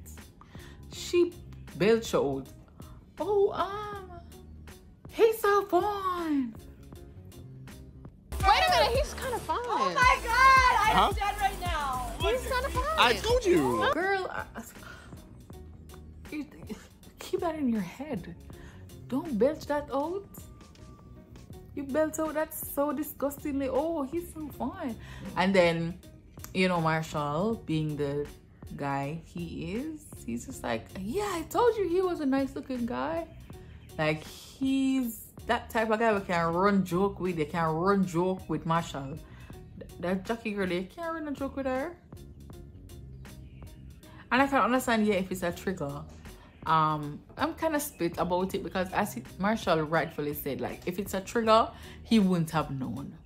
She belched out, oh, he's so fun. Wait a minute, he's kind of fun. Oh my god, I'm dead right now. He's kind of fun. I told you. Girl, you keep that in your head. Don't belch that out. You belch out that so disgustingly. Oh, he's so fun. And then, you know, Marshall, being the guy he is, he's just like, yeah, I told you he was a nice looking guy. Like, he's that type of guy who can run joke with. They can run joke with Marshall. That Jackie girl, they can't run a joke with her. And I can understand, yeah, if it's a trigger. I'm kind of split about it, because as Marshall rightfully said, like, if it's a trigger, he wouldn't have known.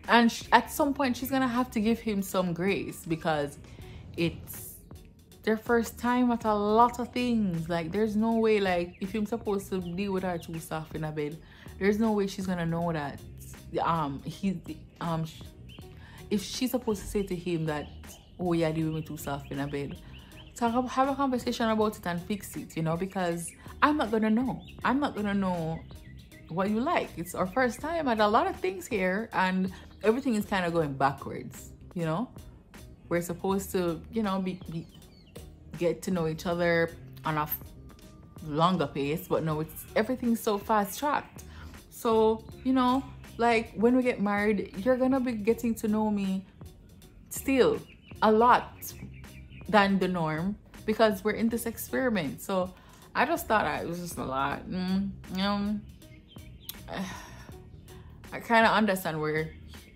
And at some point, she's gonna have to give him some grace, because it's their first time at a lot of things. Like, there's no way, like, if he's supposed to deal with her too soft in a bed, there's no way she's gonna know that if she's supposed to say to him that, oh yeah, deal with me too soft in a bed, have a conversation about it and fix it, you know, because I'm not gonna know. I'm not gonna know what you like. It's our first time at a lot of things here, and everything is kind of going backwards, you know. We're supposed to, you know, get to know each other on a longer pace, but no, everything's so fast tracked. So, you know, like, when we get married, you're gonna be getting to know me still a lot than the norm, because we're in this experiment. So I just thought it was just a lot. I kind of understand where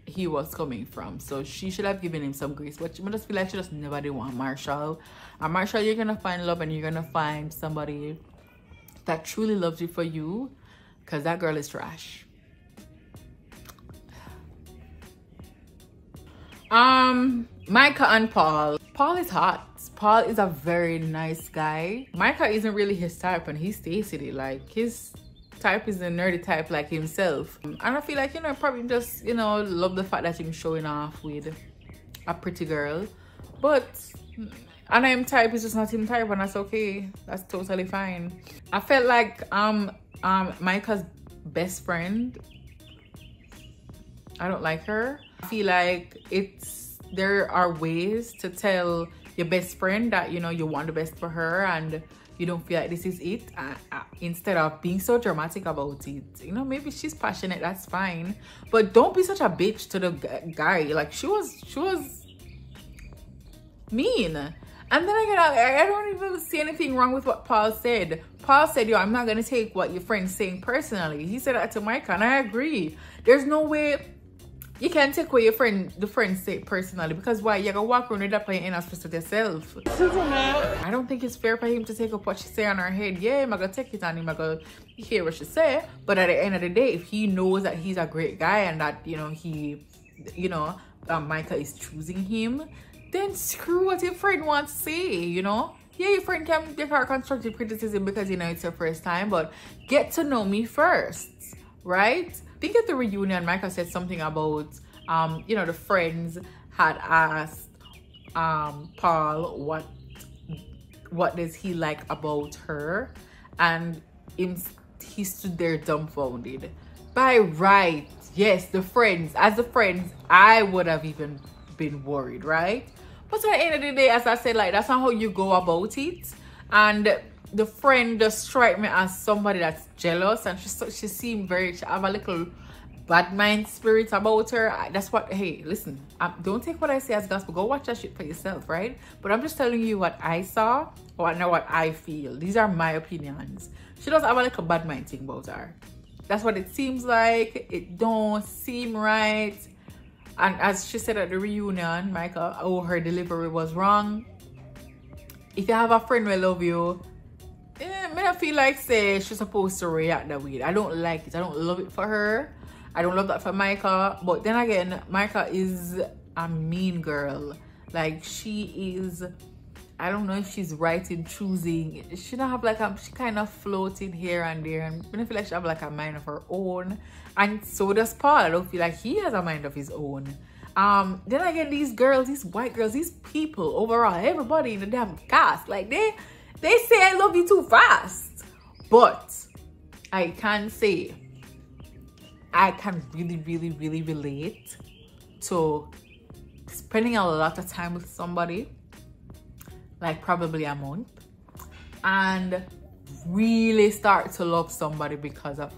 he was coming from, so she should have given him some grace, but I just feel like she just never did want Marshall. And Marshall, you're gonna find love, and you're gonna find somebody that truly loves you for you, because that girl is trash. Micah and Paul. Paul is hot. Paul is a very nice guy. Micah isn't really his type, and he stays with it. Like, his type is a nerdy type like himself. And I feel like, you know, probably just, you know, love the fact that he's showing off with a pretty girl. But and I'm type is just not him type, and that's okay. That's totally fine. I felt like Micah's best friend, I don't like her. I feel like there are ways to tell your best friend that, you know, you want the best for her, and you don't feel like this is it, instead of being so dramatic about it. You know, maybe she's passionate, that's fine, but don't be such a bitch to the guy. Like, she was mean. And then I don't even see anything wrong with what Paul said. Paul said, yo, I'm not gonna take what your friend's saying personally. He said that to Micah, and I agree. There's no way you can take what the friend say personally, because why? You're gonna walk around with that playing in a space with yourself. I don't think it's fair for him to take up what she say on her head. Yeah, I'm gonna take it on him, I'm gonna hear what she say. But at the end of the day, if he knows that he's a great guy, and that, you know, Micah is choosing him, then screw what your friend wants to say, you know? Yeah, your friend can give her constructive criticism because, you know, it's her first time, but get to know me first, right? I think at the reunion, Micah said something about, you know, the friends had asked Paul what does he like about her, and he stood there dumbfounded. By right, yes, the friends, as the friends, I would have even been worried, right? But at the end of the day, as I said, like, that's not how you go about it. And the friend just strike me as somebody that's jealous, and she seemed she have a little bad mind spirit about her. That's what, hey, listen, don't take what I say as gospel. Go watch that shit for yourself, right? But I'm just telling you what I saw, or what I feel. These are my opinions. She does have a little bad mind thing about her. That's what it seems like. It don't seem right. And as she said at the reunion, Micah, oh, her delivery was wrong. If you have a friend who love you, I feel like, say, she's supposed to react that way. I don't like it. I don't love it for her. I don't love that for Micah. But then again, Micah is a mean girl. Like, she is, I don't know if she's right in choosing. She don't have like she kind of floating here and there, and I don't feel like she have like a mind of her own. And so does Paul. I don't feel like he has a mind of his own. Then again, these girls, these white girls, these people overall, everybody in the damn cast, like they say I love you too fast. But I can say I can really relate to spending a lot of time with somebody, like probably a month, and really start to love somebody because of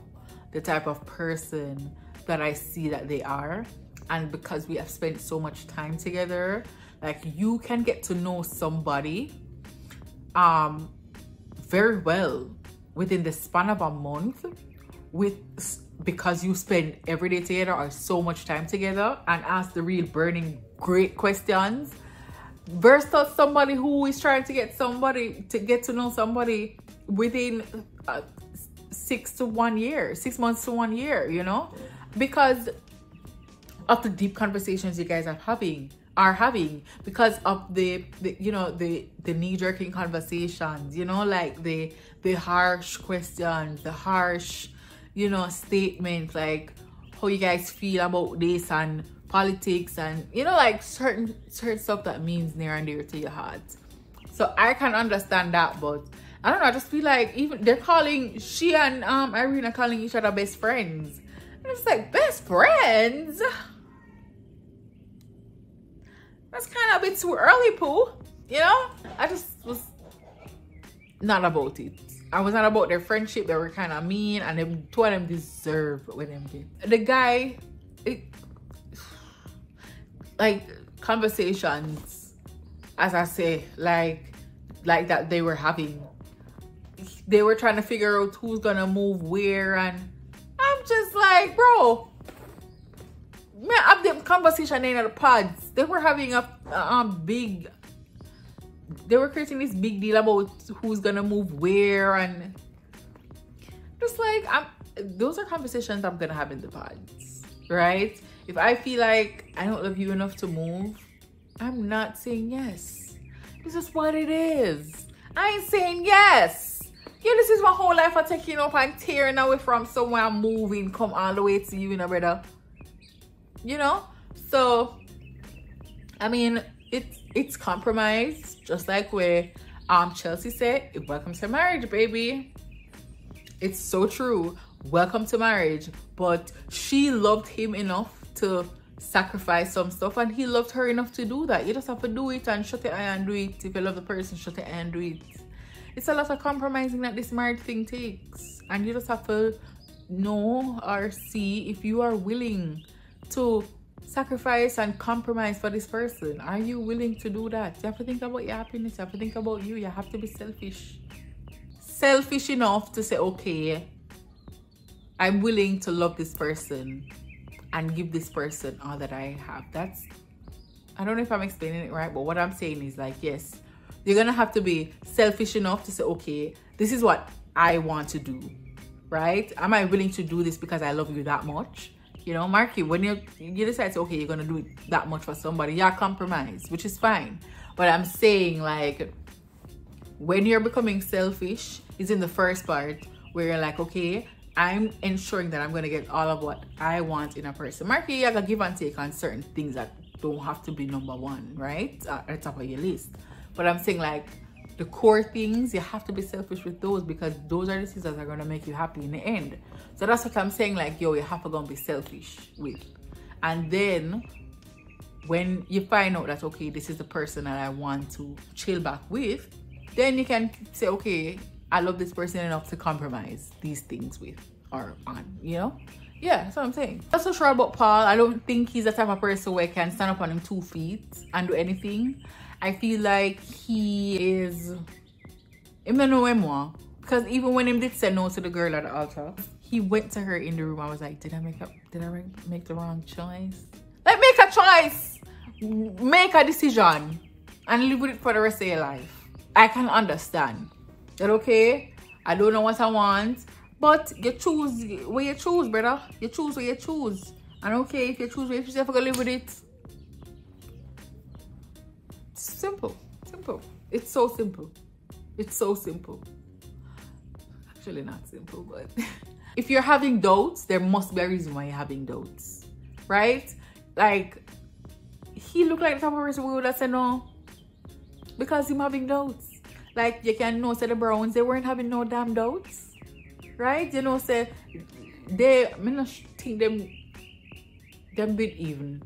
the type of person that I see that they are. And because we have spent so much time together, like, you can get to know somebody very well within the span of a month because you spend every day together or so much time together and ask the real burning great questions, versus somebody who is trying to get to know somebody within 6 months to 1 year, you know, because of the deep conversations you guys are having, because of the knee-jerking conversations, you know, like the harsh questions, the harsh, you know, statements, like how you guys feel about this and politics, and, you know, like certain stuff that means near and dear to your heart. So I can understand that, but I don't know, I just feel like even she and Irene are calling each other best friends. And it's like, best friends? That's kind of a bit too early, Pooh. You know? I just was not about it. I was not about their friendship. They were kind of mean, and them two of them deserve what them get. The guy, like, conversations, as I say, like that they were having. They were trying to figure out who's gonna move where, and I'm just like, bro, man, up the conversation in the pods, they were having they were creating this big deal about who's gonna move where, and just like, those are conversations I'm gonna have in the pods, right? If I feel like I don't love you enough to move, I'm not saying yes. This is what it is. I ain't saying yes. Yeah, this is my whole life of taking up and tearing away from somewhere I'm moving, come all the way to you, brother. You know? So, I mean, it's compromise, just like where Chelsea said, welcome to marriage, baby. It's so true. Welcome to marriage. But she loved him enough to sacrifice some stuff, and he loved her enough to do that. You just have to do it and shut your eye and do it. If you love the person, shut your eye and do it. It's a lot of compromising that this marriage thing takes, and you just have to know or see if you are willing to sacrifice and compromise for this person. Are you willing to do that? You have to think about your happiness. You have to think about you. You have to be selfish enough to say, okay, I'm willing to love this person and give this person all that I have. I don't know if I'm explaining it right, but what I'm saying is, like, yes, you're gonna have to be selfish enough to say, okay, this is what I want to do, right? Am I willing to do this because I love you that much? You know, Marky, when you decide, okay, you're gonna do it that much for somebody, you're compromised, which is fine. But I'm saying, like, when you're becoming selfish, is in the first part where you're like, okay, I'm ensuring that I'm gonna get all of what I want in a person. Marky, you gotta give and take on certain things that don't have to be number one, right? At the top of your list. But I'm saying, like, the core things, you have to be selfish with those, because those are the things that are going to make you happy in the end. So that's what I'm saying, like, yo, you have to go and be selfish with. And then when you find out that, okay, this is the person that I want to chill back with, then you can say, okay, I love this person enough to compromise these things with or on, you know? Yeah, that's what I'm saying. I'm not so sure about Paul. I don't think he's the type of person where he can stand up on his 2 feet and do anything. I feel like he is, because even when he did say no to the girl at the altar, he went to her in the room. I was like, did I make the wrong choice? Like, make a choice, make a decision, and live with it for the rest of your life. I can understand that, okay, I don't know what I want, But you choose where you choose, brother. You choose where you choose. And okay, if you choose where you choose, you have to live with it. Simple. Simple. It's so simple. It's so simple. Actually not simple, but if you're having doubts, there must be a reason why you're having doubts. Right? Like, he looked like the type of person who would have said no. Because him having doubts. Like, you can know, say the Browns, they weren't having no damn doubts. Right? You know, say, I not think them bit even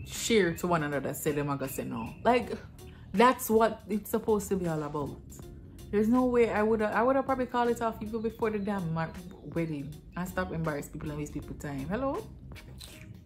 share to one another, say them are gonna say no. Like, that's what it's supposed to be all about. There's no way I would have probably called it off even before the damn wedding and stop embarrassing people and waste people time. Hello?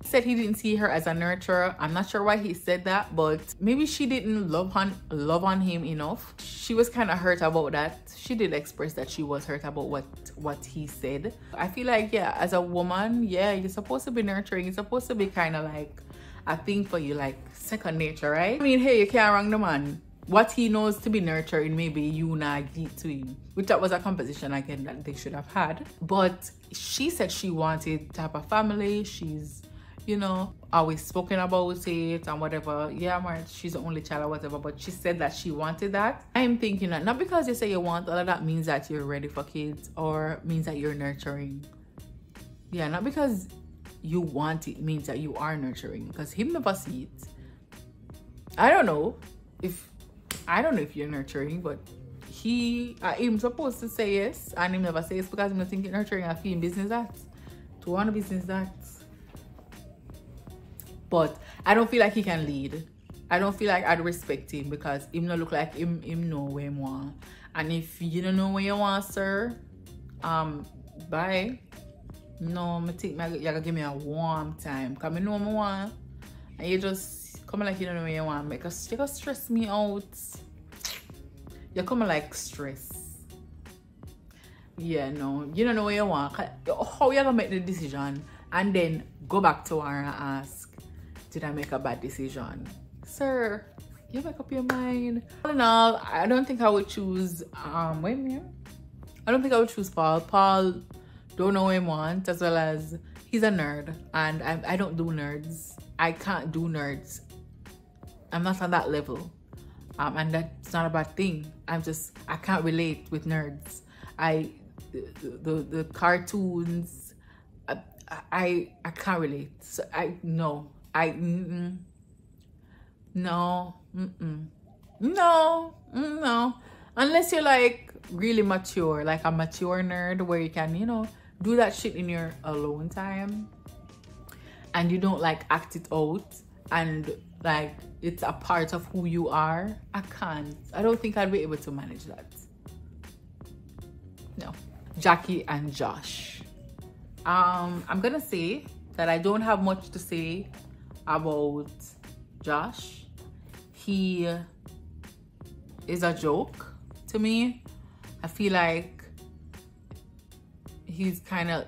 Said he didn't see her as a nurturer. I'm not sure why he said that, but maybe she didn't love on him enough. She was kind of hurt about that. She did express that she was hurt about what he said. I feel like, yeah, as a woman, yeah, you're supposed to be nurturing. It's supposed to be kind of like a thing for you, like second nature, right? I mean, hey, you can't wrong the man. What he knows to be nurturing, maybe you not give to him, which that was a composition again that they should have had. But she said she wanted to have a family. She's, you know, always spoken about it and whatever. Yeah, right, she's the only child or whatever, but she said that she wanted that. I'm thinking that not because you say you want all of that means that you're ready for kids or means that you're nurturing. Yeah, not because you want it means that you are nurturing, because him never see it. I don't know if you're nurturing, but him supposed to say yes and him never say yes because him not think nurturing and feel business that to want a business that. But I don't feel like he can lead. I don't feel like I'd respect him because him not look like him know where him want. And if you don't know where you want, sir, bye. No, I think you gotta give me a warm time. Cause I know what I want. And you just come like you don't know where you want. Because you gotta stress me out. You're coming like stress. Yeah, no. You don't know what you want. How you gonna make the decision and then go back to her and ask, did I make a bad decision? Sir, you make up your mind. All in all, I don't think I would choose I don't think I would choose Paul. Paul don't know what he wants, as well as he's a nerd and I don't do nerds. I can't do nerds. I'm not on that level. And that's not a bad thing. I can't relate with nerds. The cartoons, I can't relate. So no. Unless you're like really mature, like a mature nerd where you can, you know, do that shit in your alone time and you don't like act it out and like it's a part of who you are. I can't. I don't think I'd be able to manage that. No. Jackie and Josh. I'm gonna say that I don't have much to say about Josh. He is a joke to me. I feel like he's kind of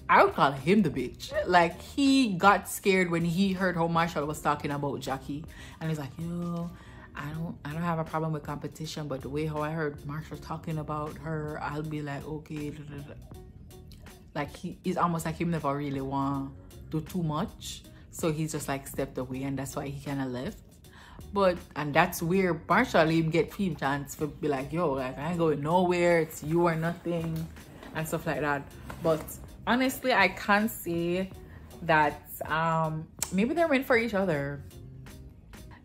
I would call him the bitch. Like, he got scared when he heard how Marshall was talking about Jackie, and he's like, yo, I don't have a problem with competition, but the way how I heard Marshall talking about her, I'll be like, okay. Like, he's almost like him never really want to do too much, so he's just like stepped away, and that's why he kind of left. But and that's where Marshall even get film chance to be like, yo, like, I ain't going nowhere, it's you or nothing and stuff like that. But honestly, I can't say that maybe they're meant for each other.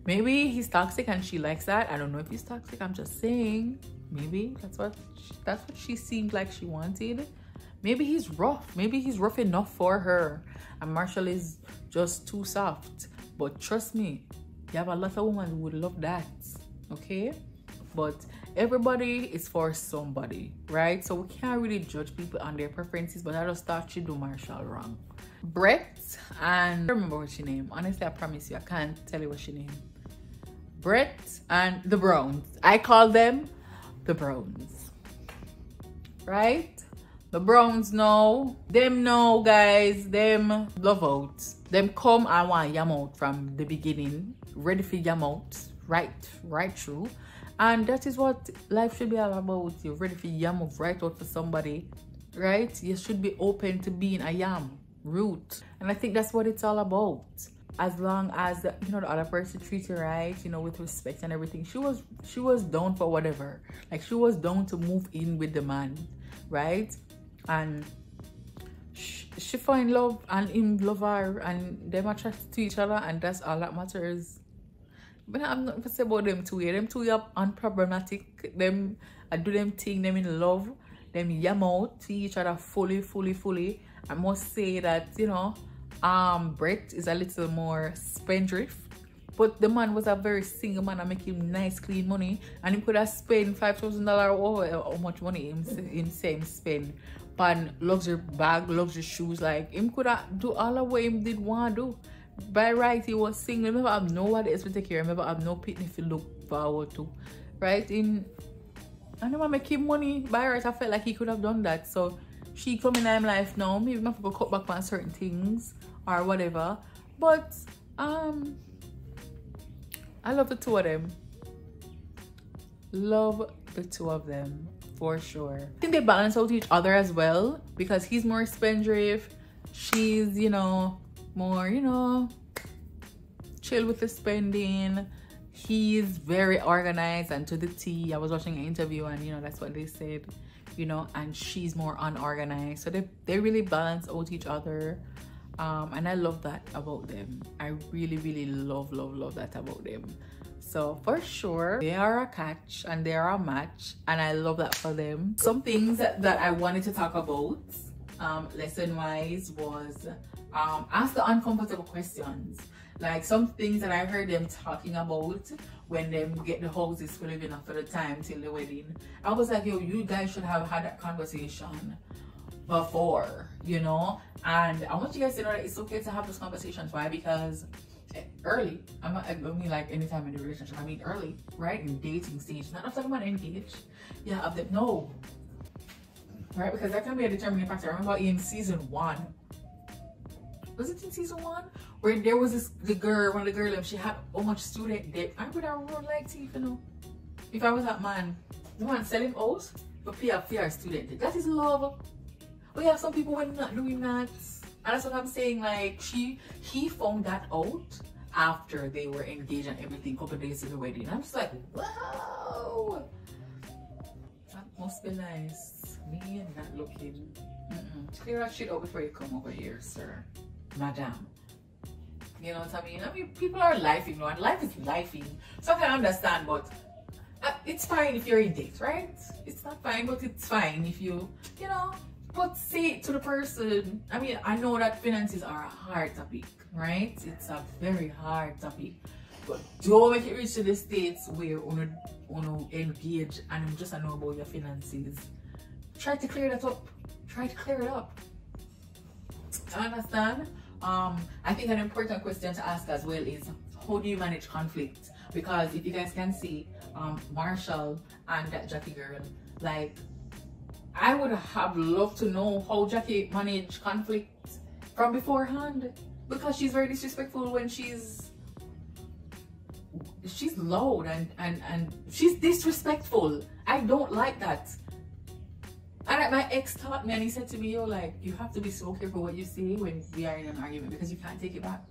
Maybe he's toxic and she likes that. I don't know if he's toxic, I'm just saying. Maybe that's what she seemed like she wanted. Maybe he's rough. Maybe he's rough enough for her and Marshall is just too soft. But trust me, you have a lot of women who would love that, okay? But everybody is for somebody, right? So we can't really judge people on their preferences, but I just thought she do Marshall wrong. Brett and I don't remember what she name. Honestly, I promise you, I can't tell you what she name. Brett and the Browns. I call them the Browns, right? The Browns know. Them know, guys. Them love out. Them come and want yam out from the beginning. Ready for yam out. Right through. And that is what life should be all about. You're ready for yam of right out for somebody, right? You should be open to being a yam root. And I think that's what it's all about. As long as the other person treats you right, with respect and everything. She was down for whatever. Like, she was down to move in with the man, right? And she find love and him love her, and them attracted to each other, and that's all that matters. But I'm not gonna say about them two. Them two are unproblematic. Them I do them thing, them in love, them yam out to each other fully. I must say that, Brett is a little more spendthrift, but the man was a very single man and make him nice clean money, and he could have spent $5,000 over how much money him spend on luxury bag, luxury shoes. Like, him could have do all of what him did want to do. By right, he was single. Remember, I have nobody else to take care. Remember, I have no pitney to look forward to, right? And I make him money. By right, I felt like he could have done that. So she come in my life now. Maybe I have to cut back on certain things or whatever. But I love the two of them. Love the two of them for sure. I think they balance out each other as well, because he's more spendthrift. She's, more, chill with the spending. He's very organized and to the T. I was watching an interview and that's what they said, and she's more unorganized. So they really balance out each other. And I love that about them. I really love that about them. So for sure, they are a catch and they are a match, and I love that for them. Some things that I wanted to talk about lesson wise was ask the uncomfortable questions. Like, some things that I heard them talking about when they get the houses for living after the time till the wedding. I was like, yo, you guys should have had that conversation before, and I want you guys to know that it's okay to have those conversations. Why? Because early, I mean like anytime in the relationship, I mean early, right? In dating stage, not after the man engaged. Yeah, of the no. Right? Because that can be a determining factor. I remember in season 1. Was it in season 1? Where there was one of the girls, she had so much student debt. I would have rolled like teeth, If I was that man, the man selling out but pay a fair student debt. That is love. But yeah, some people were not doing that. And that's what I'm saying. Like, he found that out after they were engaged and everything, a couple of days to the wedding. I'm just like, wow, that must be nice. Me and not looking. Clear that shit out before you come over here, sir, madam. You know what I mean? I mean, people are lifing, and life is lifing. So I can understand, but it's fine if you're in date, right? It's not fine, but it's fine if you but say it to the person. I mean, I know that finances are a hard topic, right? It's a very hard topic. But don't make it reach to the states where you engage and you just know about your finances. Try to clear that up. Try to clear it up. Understand? I think an important question to ask as well is, how do you manage conflict? Because if you guys can see, Marshall and that Jackie girl, like, I would have loved to know how Jackie managed conflict from beforehand, because she's very disrespectful when she's loud and she's disrespectful. I don't like that. And my ex taught me, and he said to me, yo, like, you have to be so careful what you say when we are in an argument, because you can't take it back.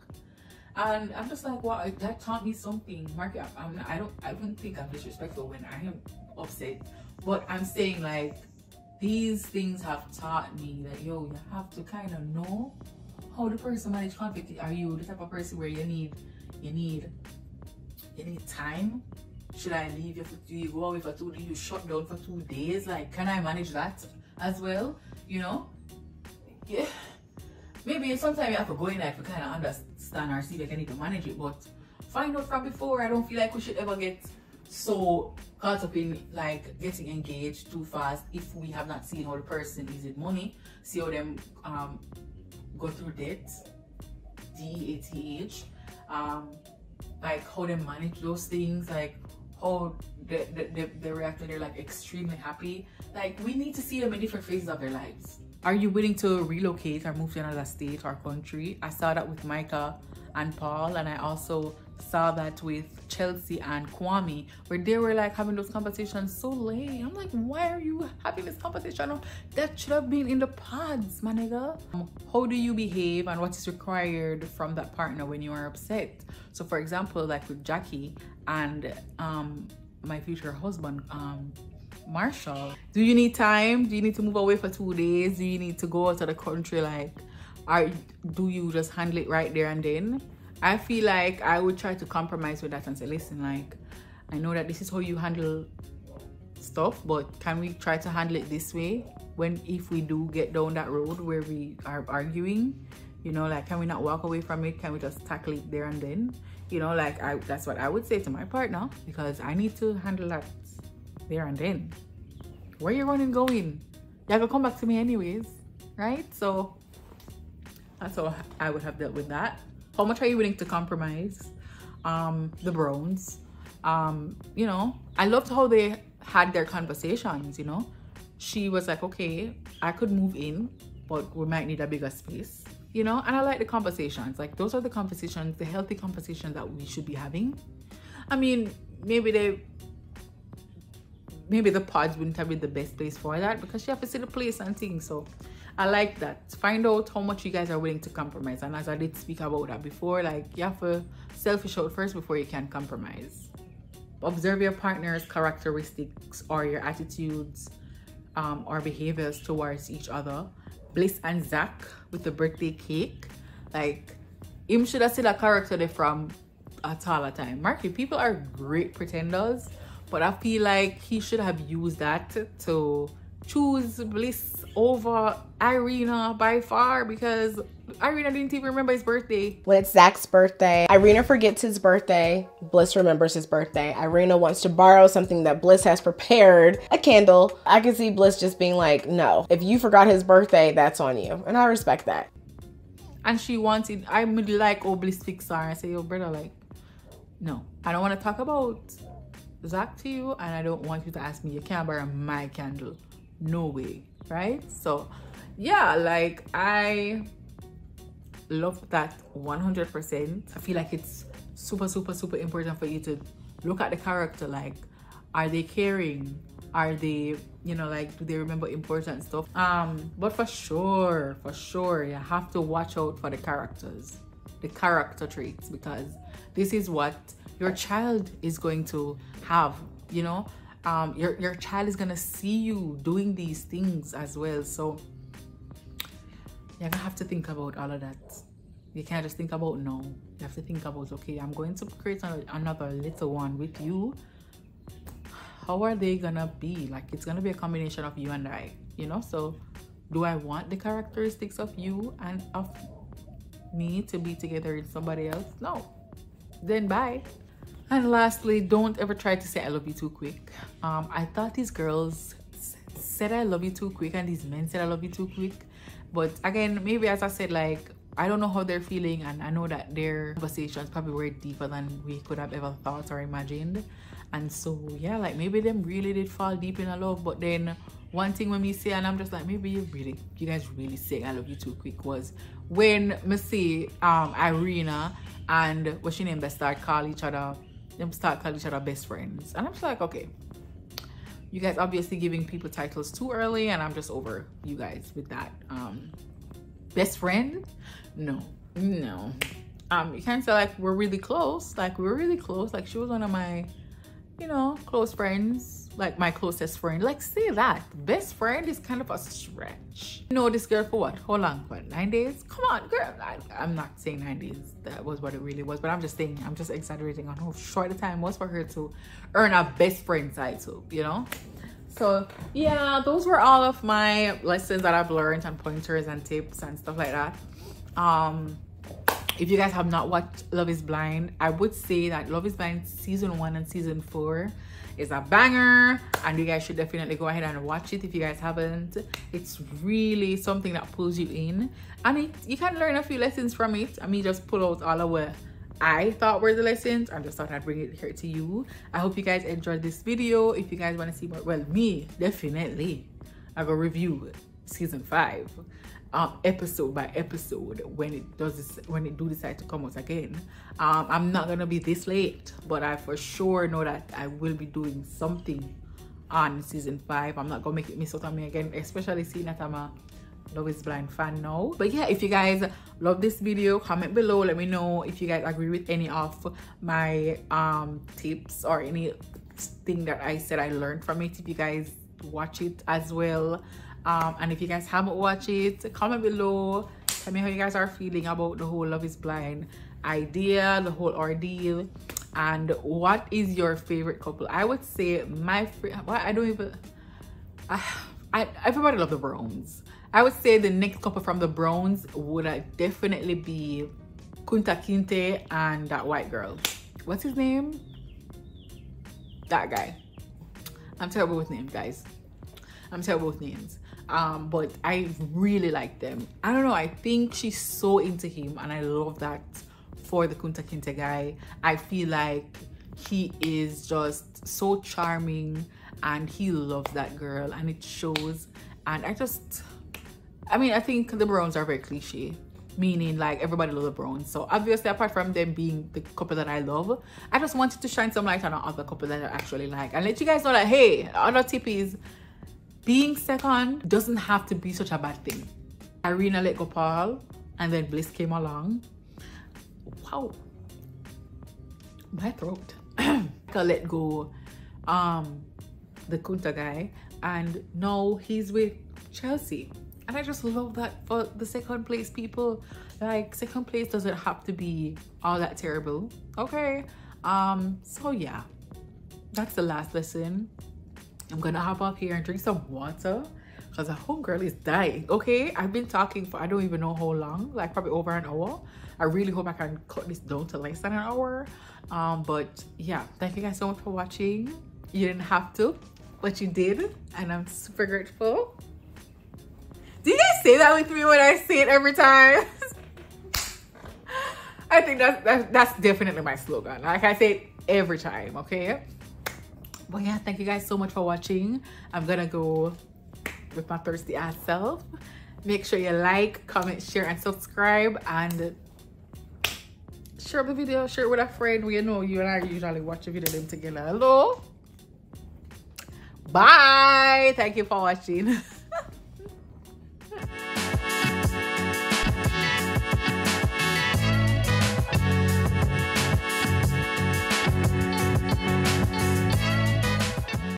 And I'm just like, wow, that taught me something. Mark, I don't think I'm disrespectful when I am upset, but I'm saying, like, these things have taught me that, yo, you have to kind of know how the person manage conflict. Are you the type of person where you need time? Should I leave you for 2 days? You go away for 2 days? You shut down for 2 days? Like, can I manage that as well? Yeah. Maybe sometimes you have to go in there to kind of understand or see if I need to manage it. But find out from before. I don't feel like we should ever get so caught up in like getting engaged too fast if we have not seen how the person is with money, see how them go through debt, DATH, like how they manage those things, like how they react when they're like extremely happy. Like, we need to see them in different phases of their lives. Are you willing to relocate or move to another state or country? I saw that with Micah and Paul, and I also saw that with Chelsea and Kwame, where they were like having those conversations so late. I'm like, why are you having this conversation? That should have been in the pods, my nigga. How do you behave and what is required from that partner when you are upset? So for example, like with Jackie and my future husband, Marshall, do you need time? Do you need to move away for 2 days? Do you need to go out of the country? Like, do you just handle it right there and then? I feel like I would try to compromise with that and say, listen, like, I know that this is how you handle stuff, but can we try to handle it this way if we do get down that road where we are arguing? You know, like, can we not walk away from it? Can we just tackle it there and then? You know, like, that's what I would say to my partner, because I need to handle that there and then. Where you running going? You're gonna come back to me anyways, right? So that's how I would have dealt with that. How much are you willing to compromise? The Browns, you know, I loved how they had their conversations. You know, she was like, okay, I could move in, but we might need a bigger space, you know. And I like the conversations. Like, those are the conversations, the healthy conversations that we should be having. I mean, maybe the pods wouldn't have been the best place for that, because you have to see the place and things. So I like that. Find out how much you guys are willing to compromise. And as I did speak about that before, like, you have to selfish out first before you can compromise. Observe your partner's characteristics or your attitudes or behaviors towards each other. Bliss and Zach with the birthday cake. Like, him should have seen a character there from at all the time. Marky, people are great pretenders, but I feel like he should have used that to choose Bliss over Irina by far, because Irina didn't even remember his birthday. When it's Zach's birthday, Irina forgets his birthday. Bliss remembers his birthday. Irina wants to borrow something that Bliss has prepared, a candle. I can see Bliss just being like, no, if you forgot his birthday, that's on you. And I respect that. And she wanted, I would like, oh, Bliss fix her. I say, yo, brother, like, no, I don't want to talk about Zach to you, and I don't want you to ask me, you can't borrow my candle. No way, right? So yeah, like, I love that 100%. I feel like it's super, super, super important for you to look at the character. Like, are they caring? Are they, you know, like, do they remember important stuff? But for sure, you have to watch out for the characters, the character traits, because this is what your child is going to have, you know. Your child is gonna see you doing these things as well. So you're gonna have to think about all of that. You can't just think about no. You have to think about, okay, I'm going to create another little one with you. How are they gonna be? Like, it's gonna be a combination of you and I, you know. So do I want the characteristics of you and of me to be together with somebody else? No. Then bye. And lastly, don't ever try to say I love you too quick. I thought these girls said I love you too quick and these men said I love you too quick. But again, maybe as I said, like, I don't know how they're feeling, and I know that their conversations probably were deeper than we could have ever thought or imagined. And so yeah, like, maybe them really did fall deep in a love. But then one thing when me say, and I'm just like, maybe you guys really say I love you too quick, was when me see Irina and what's she name, they start calling each other best friends. And I'm just like, okay, you guys obviously giving people titles too early, and I'm just over you guys with that. Best friend? No. You can't say like we're really close. Like, we're really close. Like, she was one of my, you know, close friends, like my closest friend. Like, say that. Best friend is kind of a stretch. You know this girl for what? How long? What, 9 days? Come on, girl. I'm not saying 9 days. That was what it really was. But I'm just saying, I'm just exaggerating on how short the time was for her to earn a best friend title, you know? So yeah, those were all of my lessons that I've learned and pointers and tips and stuff like that. If you guys have not watched Love is Blind, I would say that Love is Blind season 1 and season 4 is a banger, and you guys should definitely go ahead and watch it if you guys haven't. It's really something that pulls you in, and you can learn a few lessons from it. I mean, just pull out all of what I thought were the lessons. I just thought I'd bring it here to you. I hope you guys enjoyed this video. If you guys want to see more, well, me definitely I go review season 5, episode by episode, when it do decide to come out again. I'm not gonna be this late, but I for sure know that I will be doing something on season 5. I'm not gonna make it miss out on me again, especially seeing that I'm a Love is Blind fan now. But yeah, if you guys love this video, comment below. Let me know if you guys agree with any of my tips or anything that I said I learned from it. If you guys watch it as well, and if you guys haven't watched it, comment below. Tell me how you guys are feeling about the whole Love is Blind idea, the whole ordeal, and what is your favorite couple. I would say my everybody love the Browns. I would say the next couple from the Browns would definitely be Kunta Kinte and that white girl. What's his name? That guy. I'm terrible with names, guys. I'm terrible with names. But I really like them. I don't know, I think she's so into him, and I love that for the Kunta Kinte guy. I feel like he is just so charming and he loves that girl, and it shows. And I think the Browns are very cliche, meaning like everybody loves the Browns. So obviously, apart from them being the couple that I love, I just wanted to shine some light on other couple that I actually like, and let you guys know that, hey, other tip is being second doesn't have to be such a bad thing. Irina let go Paul, and then Bliss came along. Wow, my throat. Let go the Kunta guy, and now he's with Chelsea. And I just love that for the second place people. Like, second place doesn't have to be all that terrible, okay? So yeah, that's the last lesson. I'm gonna hop up here and drink some water because the homegirl is dying, okay? I've been talking for I don't even know how long, like probably over an hour. I really hope I can cut this down to less than an hour. But yeah, thank you guys so much for watching. You didn't have to, but you did, and I'm super grateful. Do you guys say that with me when I say it every time? I think that's definitely my slogan. Like, I say it every time, okay? But yeah, thank you guys so much for watching. I'm gonna go with my thirsty ass self. Make sure you like, comment, share, and subscribe, and share the video, share it with a friend. We know you and I usually watch a video them together. Hello, bye, thank you for watching.